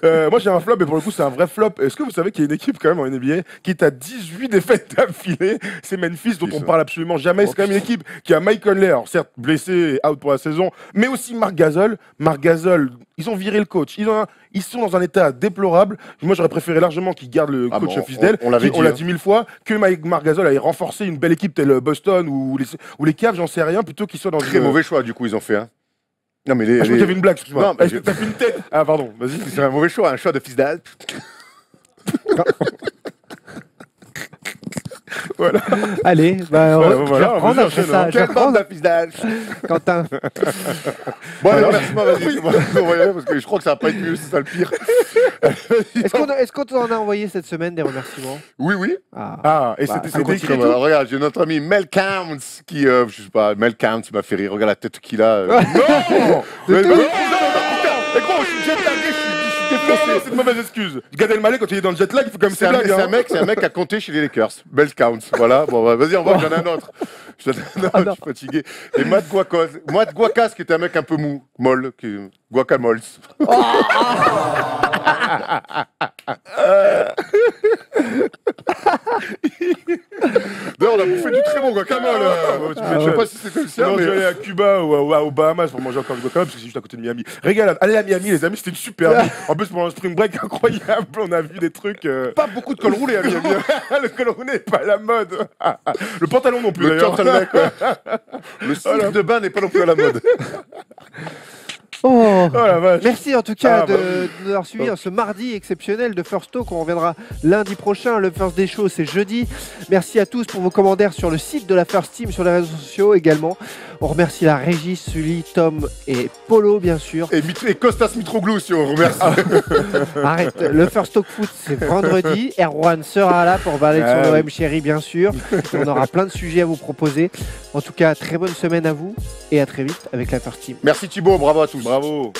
Moi j'ai un flop, et pour le coup c'est un vrai flop. Est-ce que vous savez qu'il y a une équipe quand même en NBA qui est à 18 défaites d'affilée? C'est Memphis, dont on parle absolument jamais. C'est quand même une équipe qui a Mike Conley, alors certes blessé et out pour la saison, mais aussi Marc Gasol. Marc Gasol, ils ont viré le coach. Ils sont dans un état déplorable. Moi j'aurais préféré largement qu'ils gardent le coach Fisdale. On l'avait dit, on l'a dit 1000 fois, que Marc Gasol allait renforcer une belle équipe telle Boston ou les Cavs, j'en sais rien, plutôt qu'ils soient dans Très mauvais choix du coup ils ont fait. Hein. Non mais je crois qu'il y avait une blague, excuse-moi. Non, mais T'as fait une tête. Ah pardon, vas-y. c'est un mauvais choix, un choix de fils d'Al. Voilà. Allez, bah, Voilà, je vais voilà, reprendre vas-y, après enchaîne, ça. hein. Je vais Quelle bande reprendre, de fils d'Al. Quentin. Bon allez, remercie-moi, vas-y. On va y aller parce que je crois que ça va pas être mieux, c'est ça le pire. Est-ce qu'on t'en a envoyé cette semaine des remerciements? Oui. Ah, et Bah, c'était écrit. Regarde, j'ai notre ami Mel Counts qui, je sais pas, Mel Counts, il m'a fait rire. Regarde la tête qu'il a. Non Mais non, non, mais gros, je suis jet lagué, je suis défoncé. C'est une mauvaise excuse. Gad Elmaleh, quand il est dans le jet lag, il faut quand même C'est ses blagues. un mec qui a compté chez les Lakers. Mel Counts, voilà. Bon, bah, vas-y, on va, j'en ai un autre. Je suis fatigué. Et Matt Guacas, qui était un mec un peu mou, molle, Guacamoles. D'ailleurs, on a bouffé du très bon guacamole. Je sais pas si c'était le sien, Non, mais... je vais aller à Cuba ou aux Bahamas pour manger encore du guacamole parce que c'est juste à côté de Miami. Régalade. Allez à Miami, les amis, c'était une super vie. En plus, pour un spring break incroyable, on a vu des trucs. Pas beaucoup de col roulé à Miami. Le col roulé n'est pas à la mode. Le pantalon non plus. Le d'ailleurs. turtleneck, ouais. Le slip de bain n'est pas non plus à la mode. Oh. Oh la vache. Merci en tout cas Ah, bah de nous avoir suivis ce mardi exceptionnel de First Talk. On reviendra lundi prochain. Le First Day Show, c'est jeudi. Merci à tous pour vos commentaires sur le site de la First Team, sur les réseaux sociaux également. On remercie la régie, Sully, Tom et Polo, bien sûr. Et Costas Mitroglou, si on remercie. Arrête, le First Talk Foot, c'est vendredi. Erwan sera là pour parler de son OM chéri, bien sûr. Et on aura plein de sujets à vous proposer. En tout cas, très bonne semaine à vous et à très vite avec la First Team. Merci Thibaut, bravo à tous. Bravo.